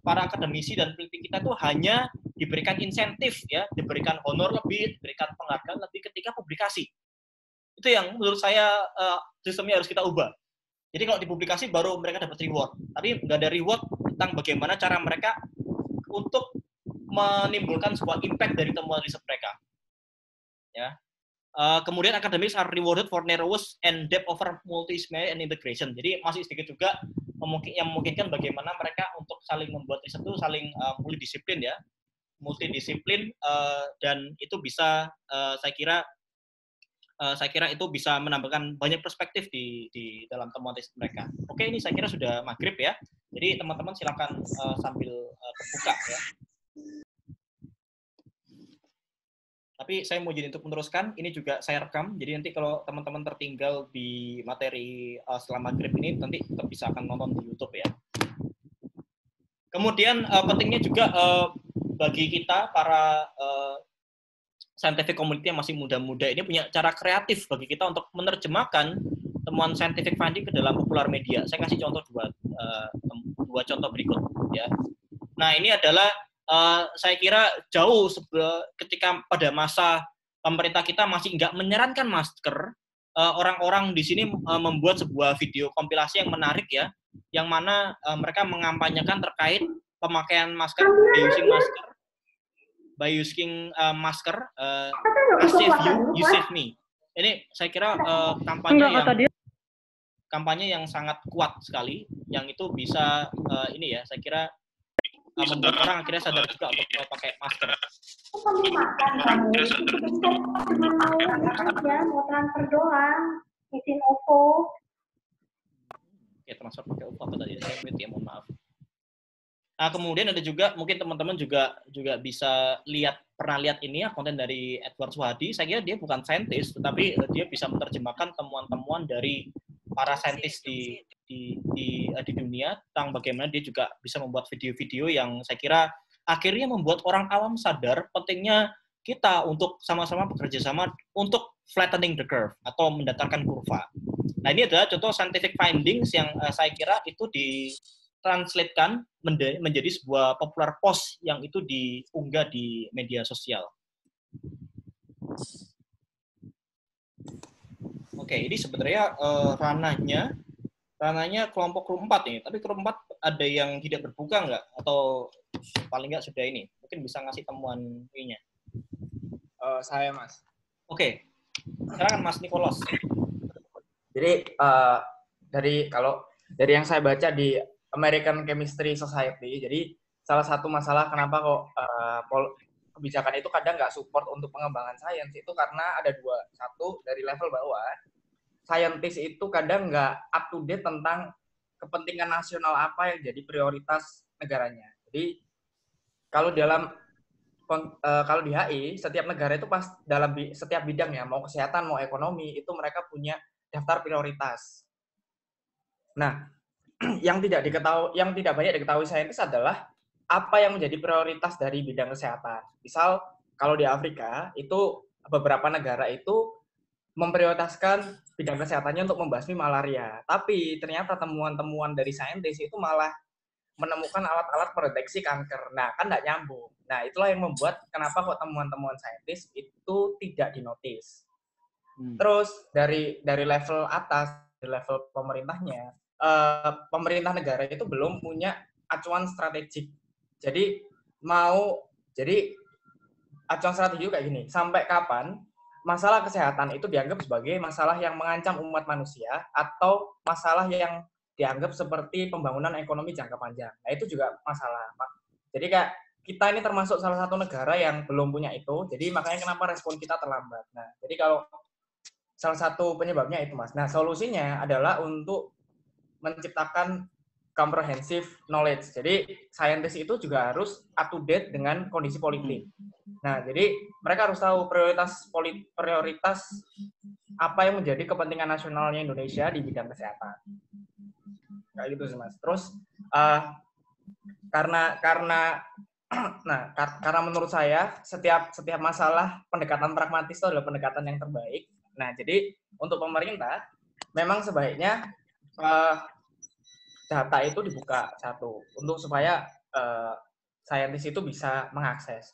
[SPEAKER 1] para akademisi dan peneliti kita itu hanya diberikan insentif, ya, diberikan honor lebih, diberikan penghargaan lebih ketika publikasi. Itu yang menurut saya sistemnya harus kita ubah. Jadi kalau dipublikasi baru mereka dapat reward, tapi nggak ada reward tentang bagaimana cara mereka untuk menimbulkan sebuah impact dari temuan riset mereka. Ya. Kemudian academics are rewarded for narrowness and depth of multi-disciplinary and integration. Jadi masih sedikit juga yang memungkinkan bagaimana mereka untuk saling membuat riset itu saling multidisiplin, ya, dan itu bisa saya kira itu bisa menambahkan banyak perspektif di dalam temuan riset mereka. Oke, ini saya kira sudah maghrib ya. Jadi teman-teman silakan sambil terbuka ya. Tapi saya mau jadi untuk meneruskan, ini juga saya rekam, jadi nanti kalau teman-teman tertinggal di materi setelah maghrib ini, nanti tetap bisa akan nonton di YouTube ya. Kemudian pentingnya juga bagi kita, para scientific community yang masih muda-muda ini punya cara kreatif bagi kita untuk menerjemahkan temuan scientific finding ke dalam popular media. Saya kasih contoh dua contoh berikut. Ya. Nah, ini adalah saya kira jauh ketika pada masa pemerintah kita masih nggak menyarankan masker, orang-orang di sini membuat sebuah video kompilasi yang menarik ya, yang mana mereka mengampanyekan terkait pemakaian masker, by using masker, I save you, you save me. Ini saya kira kampanye yang sangat kuat sekali, yang itu bisa saya kira membuat orang akhirnya sadar juga untuk pakai masker.
[SPEAKER 10] Sambil makan kamu, mau transfer doang, izin OVO.
[SPEAKER 1] Oke, transfer pakai OVO apa tadi? Saya mute ya, mohon maaf. Nah, kemudian ada juga mungkin teman-teman juga bisa pernah lihat ini ya, konten dari Edward Suhadi. Saya kira dia bukan saintis, tetapi dia bisa menerjemahkan temuan-temuan dari para saintis di dunia tentang bagaimana dia juga bisa membuat video-video yang saya kira akhirnya membuat orang awam sadar pentingnya kita untuk sama-sama bekerja sama untuk flattening the curve atau mendatarkan kurva. Nah, ini adalah contoh scientific findings yang saya kira itu translatekan menjadi sebuah popular post yang itu diunggah di media sosial. Oke, ini sebenarnya ranahnya kelompok room 4 ini. Tapi room 4 ada yang tidak berbuka nggak? Atau paling nggak sudah ini? Mungkin bisa ngasih temuan ininya.
[SPEAKER 11] Saya, Mas.
[SPEAKER 1] Oke. Silakan Mas Nicholas.
[SPEAKER 11] Jadi dari yang saya baca di American Chemistry Society, jadi salah satu masalah kenapa kok kebijakan itu kadang nggak support untuk pengembangan sains itu karena ada dua. Satu, dari level bawah, saintis itu kadang nggak up to date tentang kepentingan nasional apa yang jadi prioritas negaranya. Jadi kalau di HI, setiap negara itu pas dalam setiap bidangnya, mau kesehatan, mau ekonomi, itu mereka punya daftar prioritas. Nah, yang tidak banyak diketahui saintis adalah apa yang menjadi prioritas dari bidang kesehatan. Misal, kalau di Afrika, itu beberapa negara itu memprioritaskan bidang kesehatannya untuk membasmi malaria. Tapi ternyata temuan-temuan dari saintis itu malah menemukan alat-alat mendeteksi kanker. Nah, kan nggak nyambung. Nah, itulah yang membuat kenapa kok temuan-temuan saintis itu tidak dinotis. Terus dari level atas, dari level pemerintahnya, pemerintah negara itu belum punya acuan strategik. Jadi acuan strategi kayak gini, sampai kapan masalah kesehatan itu dianggap sebagai masalah yang mengancam umat manusia atau masalah yang dianggap seperti pembangunan ekonomi jangka panjang. Nah, itu juga masalah. Jadi kayak kita ini termasuk salah satu negara yang belum punya itu, jadi makanya kenapa respon kita terlambat. Nah, jadi kalau salah satu penyebabnya itu, Mas. Nah, solusinya adalah untuk menciptakan comprehensive knowledge. Jadi, saintis itu juga harus up to date dengan kondisi politik. Nah, jadi mereka harus tahu prioritas apa yang menjadi kepentingan nasionalnya Indonesia di bidang kesehatan. Kayak gitu sih, Mas. Terus karena menurut saya setiap masalah pendekatan pragmatis itu adalah pendekatan yang terbaik. Nah, jadi untuk pemerintah memang sebaiknya data itu dibuka satu untuk supaya saintis itu bisa mengakses.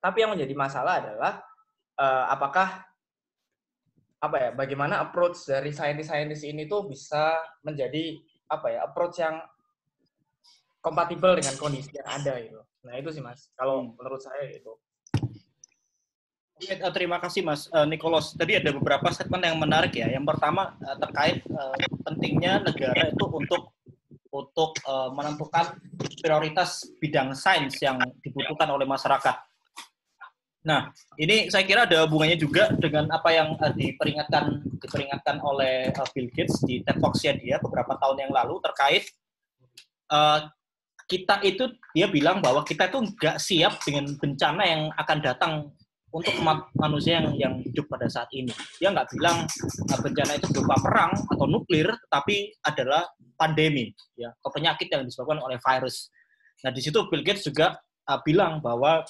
[SPEAKER 11] Tapi yang menjadi masalah adalah bagaimana approach dari saintis ini tuh bisa menjadi approach yang kompatibel dengan kondisi yang ada itu. Nah, itu sih, Mas. Kalau menurut saya itu.
[SPEAKER 1] Terima kasih Mas Nicholas. Tadi ada beberapa statement yang menarik ya. Yang pertama terkait pentingnya negara itu untuk menentukan prioritas bidang sains yang dibutuhkan oleh masyarakat. Nah, ini saya kira ada hubungannya juga dengan apa yang diperingatkan oleh Bill Gates di TED Talks-nya dia beberapa tahun yang lalu terkait kita itu, dia bilang bahwa kita itu nggak siap dengan bencana yang akan datang untuk manusia yang hidup pada saat ini. Dia nggak bilang bencana itu berupa perang atau nuklir, tapi adalah pandemi, ya, atau penyakit yang disebabkan oleh virus. Nah, di situ Bill Gates juga bilang bahwa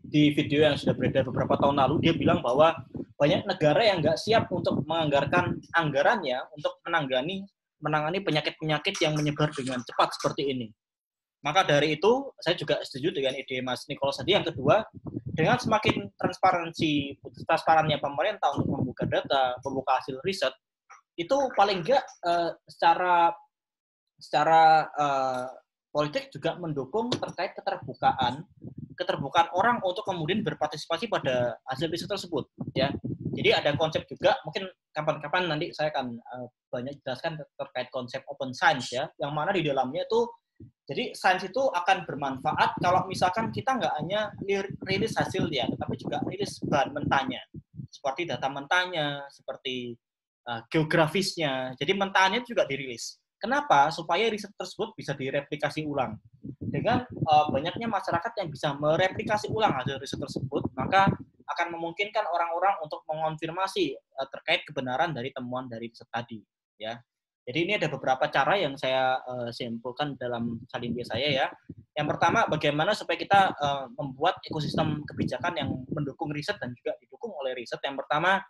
[SPEAKER 1] di video yang sudah beredar beberapa tahun lalu, dia bilang bahwa banyak negara yang nggak siap untuk menganggarkan anggarannya untuk menangani penyakit-penyakit yang menyebar dengan cepat seperti ini. Maka dari itu, saya juga setuju dengan ide Mas Nicholas tadi. Yang kedua, dengan semakin transparannya pemerintah untuk membuka data, membuka hasil riset, itu paling nggak secara politik juga mendukung terkait keterbukaan orang untuk kemudian berpartisipasi pada hasil riset tersebut, ya. Jadi ada konsep juga, mungkin kapan-kapan nanti saya akan banyak jelaskan terkait konsep open science, ya, yang mana di dalamnya itu, jadi sains itu akan bermanfaat kalau misalkan kita nggak hanya rilis hasilnya, tetapi juga rilis bahan mentahnya, seperti data mentahnya, seperti geografisnya. Jadi mentahnya juga dirilis. Kenapa? Supaya riset tersebut bisa direplikasi ulang. Dengan banyaknya masyarakat yang bisa mereplikasi ulang hasil riset tersebut, maka akan memungkinkan orang-orang untuk mengonfirmasi terkait kebenaran dari temuan dari riset tadi, ya. Jadi ini ada beberapa cara yang saya simpulkan dalam salindia saya, ya. Yang pertama, bagaimana supaya kita membuat ekosistem kebijakan yang mendukung riset dan juga didukung oleh riset. Yang pertama,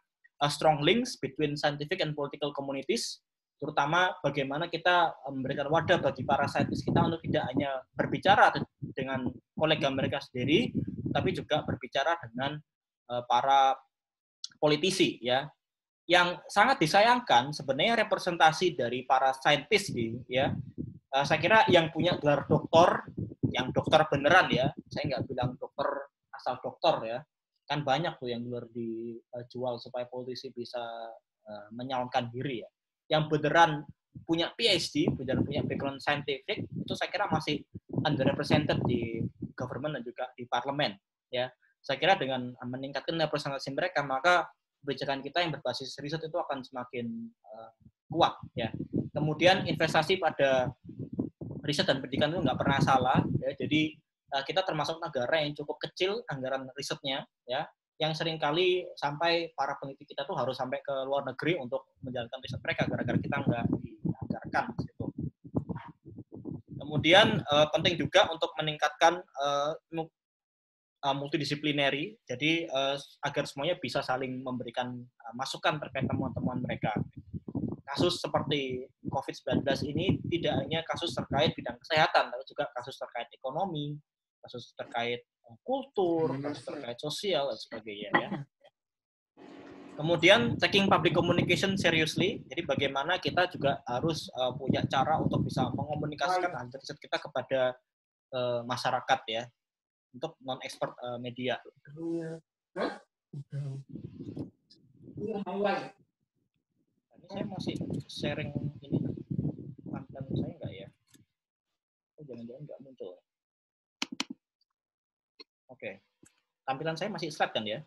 [SPEAKER 1] strong links between scientific and political communities. terutama bagaimana kita memberikan wadah bagi para saintis kita untuk tidak hanya berbicara dengan kolega mereka sendiri, tapi juga berbicara dengan para politisi ya. Yang sangat disayangkan sebenarnya representasi dari para saintis ya. Saya kira yang punya gelar doktor, yang dokter beneran ya, saya nggak bilang dokter asal dokter ya, kan banyak tuh yang gelar dijual supaya politisi bisa menyalonkan diri ya. Yang beneran punya PhD, beneran punya background scientific, itu saya kira masih underrepresented di government dan juga di parlemen ya. Saya kira dengan meningkatkan representasi mereka, maka kebijakan kita yang berbasis riset itu akan semakin kuat ya. Kemudian investasi pada riset dan pendidikan itu nggak pernah salah ya. Jadi kita termasuk negara yang cukup kecil anggaran risetnya ya, yang seringkali sampai para peneliti kita tuh harus sampai ke luar negeri untuk menjalankan riset mereka gara-gara kita nggak dianggarkan gitu. Kemudian penting juga untuk meningkatkan multidisiplinary, jadi agar semuanya bisa saling memberikan masukan terkait temuan-temuan mereka. Kasus seperti COVID-19 ini tidak hanya kasus terkait bidang kesehatan, tapi juga kasus terkait ekonomi, kasus terkait kultur, kasus terkait sosial, dan sebagainya. Ya. Kemudian taking public communication seriously, jadi bagaimana kita juga harus punya cara untuk bisa mengomunikasikan hasil riset kita kepada masyarakat ya, untuk non-expert media. Ini saya masih sharing ini tampilan saya nggak ya? Oh, jangan-jangan nggak muncul. Oke. Tampilan saya masih slide kan ya?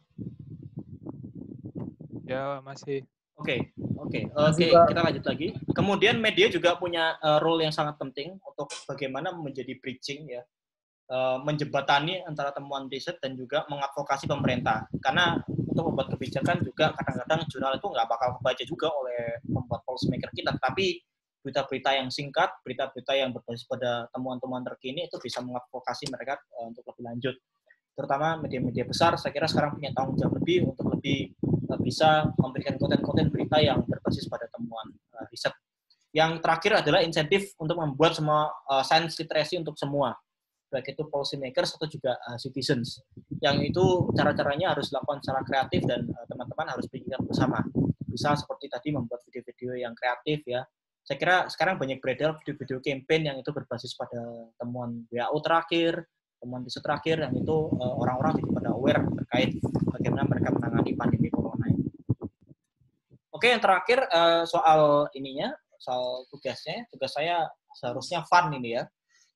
[SPEAKER 7] Ya, masih.
[SPEAKER 1] Oke, kita lanjut lagi. Kemudian media juga punya role yang sangat penting untuk bagaimana menjadi bridging ya, menjembatani antara temuan riset dan juga mengadvokasi pemerintah. Karena untuk membuat kebijakan juga kadang-kadang jurnal itu nggak bakal kebaca juga oleh pembuat policy maker kita, tapi berita-berita yang singkat, berita-berita yang berbasis pada temuan-temuan terkini itu bisa mengadvokasi mereka untuk lebih lanjut. Terutama media-media besar, saya kira sekarang punya tanggung jawab lebih untuk lebih bisa memberikan konten-konten berita yang berbasis pada temuan riset. Yang terakhir adalah insentif untuk membuat semua science literacy untuk semua, baik itu policy makers atau juga citizens. Yang itu cara-caranya harus dilakukan secara kreatif dan teman-teman harus pikirkan bersama. Bisa seperti tadi membuat video-video yang kreatif ya. Saya kira sekarang banyak beredar video-video campaign yang itu berbasis pada temuan WHO terakhir, temuan riset terakhir, yang itu orang-orang jadi pada aware terkait bagaimana mereka menangani pandemi corona ini. Oke, yang terakhir soal ininya, soal tugasnya. Tugas saya seharusnya fun ini ya.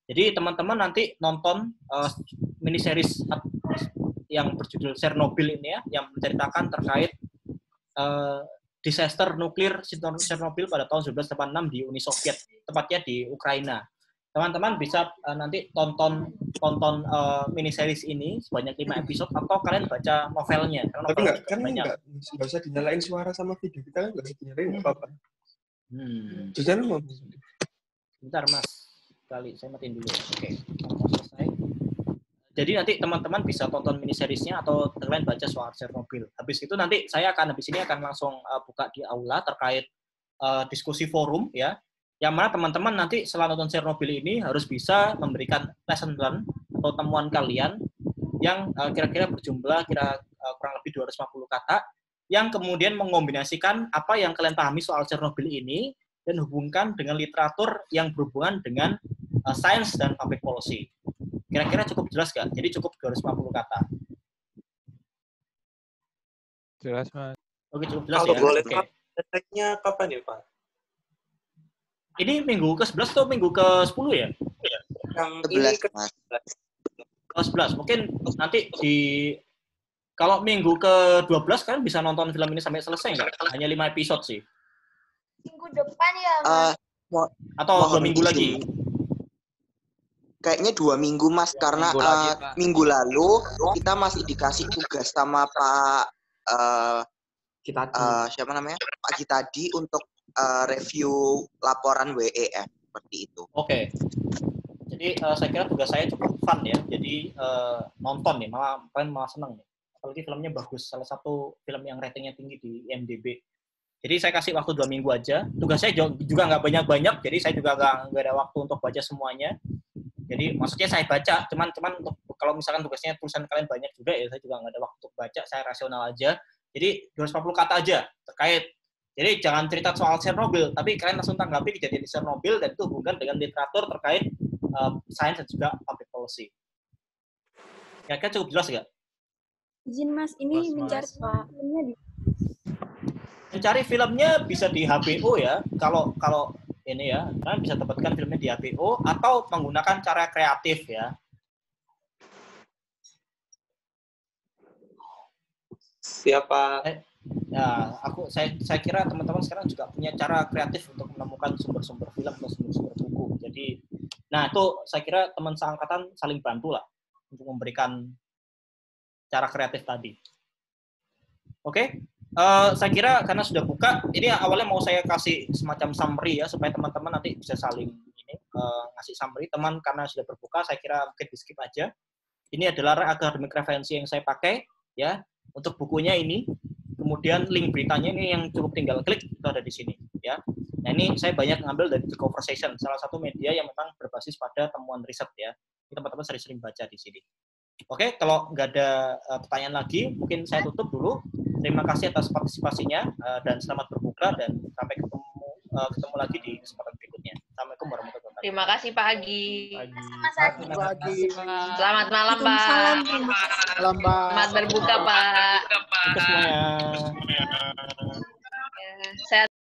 [SPEAKER 1] Jadi teman-teman nanti nonton mini series yang berjudul Chernobyl ini ya, yang menceritakan terkait disaster nuklir Chernobyl pada tahun 1986 di Uni Soviet, tepatnya di Ukraina. Teman-teman bisa nanti tonton mini series ini sebanyak 5 episode, atau kalian baca novelnya.
[SPEAKER 8] Tapi nggak usah dinyalain suara sama video, kita kan nggak usah dinyalain, nggak apa-apa. Jangan mau.
[SPEAKER 1] Bentar Mas, kali saya matiin dulu. Oke, selesai. Jadi nanti teman-teman bisa tonton mini seriesnya atau kalian baca soal Chernobyl. Habis itu nanti saya habis ini akan langsung buka di aula terkait diskusi forum ya. Yang mana teman-teman nanti setelah nonton Chernobyl ini harus bisa memberikan lesson learn atau temuan kalian yang kira-kira berjumlah kurang lebih 250 kata, yang kemudian mengombinasikan apa yang kalian pahami soal Chernobyl ini dan hubungkan dengan literatur yang berhubungan dengan sains dan public policy. Kira-kira cukup jelas nggak? Jadi cukup 250 kata.
[SPEAKER 7] Jelas, Mas.
[SPEAKER 1] Oke, cukup jelas
[SPEAKER 3] ya. Boleh
[SPEAKER 1] Oke.
[SPEAKER 3] Deadline-nya kapan ya, Pak?
[SPEAKER 1] Ini minggu ke-11 atau minggu ke-10 ya?
[SPEAKER 3] Yang ini
[SPEAKER 1] ke-11. Mungkin nanti kalau minggu ke-12 kalian bisa nonton film ini sampai selesai nggak? Hanya 5 episode sih.
[SPEAKER 10] Minggu depan ya, Mas?
[SPEAKER 1] Atau 2 minggu lagi?
[SPEAKER 12] Kayaknya 2 minggu, Mas. Karena minggu lalu kita masih dikasih tugas sama Pak siapa namanya? Pak Gitadi untuk review laporan WEF seperti itu.
[SPEAKER 1] Oke. Jadi saya kira tugas saya cukup fun ya. Jadi nonton nih, kalian malah seneng nih. Apalagi filmnya bagus, salah satu film yang ratingnya tinggi di IMDb. Jadi saya kasih waktu 2 minggu aja. Tugas saya juga nggak banyak-banyak, jadi saya juga nggak ada waktu untuk baca semuanya. Jadi maksudnya saya baca, cuman untuk kalau misalkan tugasnya tulisan kalian banyak juga ya, saya juga nggak ada waktu untuk baca, saya rasional aja. Jadi 240 kata aja terkait. Jadi jangan cerita soal Chernobyl, tapi kalian langsung tanggapi kejadian di Chernobyl dan itu hubungan dengan literatur terkait sains dan juga public policy. Ya kan cukup jelas nggak?
[SPEAKER 9] Izin Mas, ini mencari filmnya di
[SPEAKER 1] Mencari filmnya bisa di HBO ya. Kalau ini ya, kalian bisa dapatkan filmnya di HBO atau menggunakan cara kreatif ya.
[SPEAKER 3] Siapa?
[SPEAKER 1] Ya, saya kira teman-teman sekarang juga punya cara kreatif untuk menemukan sumber-sumber film atau sumber-sumber buku. Jadi, nah itu saya kira teman seangkatan saling bantu lah untuk memberikan cara kreatif tadi. Oke, saya kira karena sudah buka, ini awalnya mau saya kasih semacam summary ya supaya teman-teman nanti bisa saling ngasih summary. Teman karena sudah berbuka, saya kira mungkin di skip aja. Ini adalah akademik referensi yang saya pakai ya untuk bukunya ini. Kemudian link beritanya ini yang cukup tinggal klik itu ada di sini ya. Nah ini saya banyak ngambil dari The Conversation, salah satu media yang memang berbasis pada temuan riset ya. Teman-teman sering-sering baca di sini. Oke, kalau nggak ada pertanyaan lagi, mungkin saya tutup dulu. Terima kasih atas partisipasinya dan selamat berbuka dan sampai ketemu lagi di kesempatan berikutnya. Assalamualaikum warahmatullahi wabarakatuh.
[SPEAKER 13] Terima kasih Pak Agi.
[SPEAKER 14] Pagi.
[SPEAKER 13] Selamat malam Pak.
[SPEAKER 14] Salam, Pak.
[SPEAKER 13] Selamat berbuka Pak.
[SPEAKER 1] Semuanya.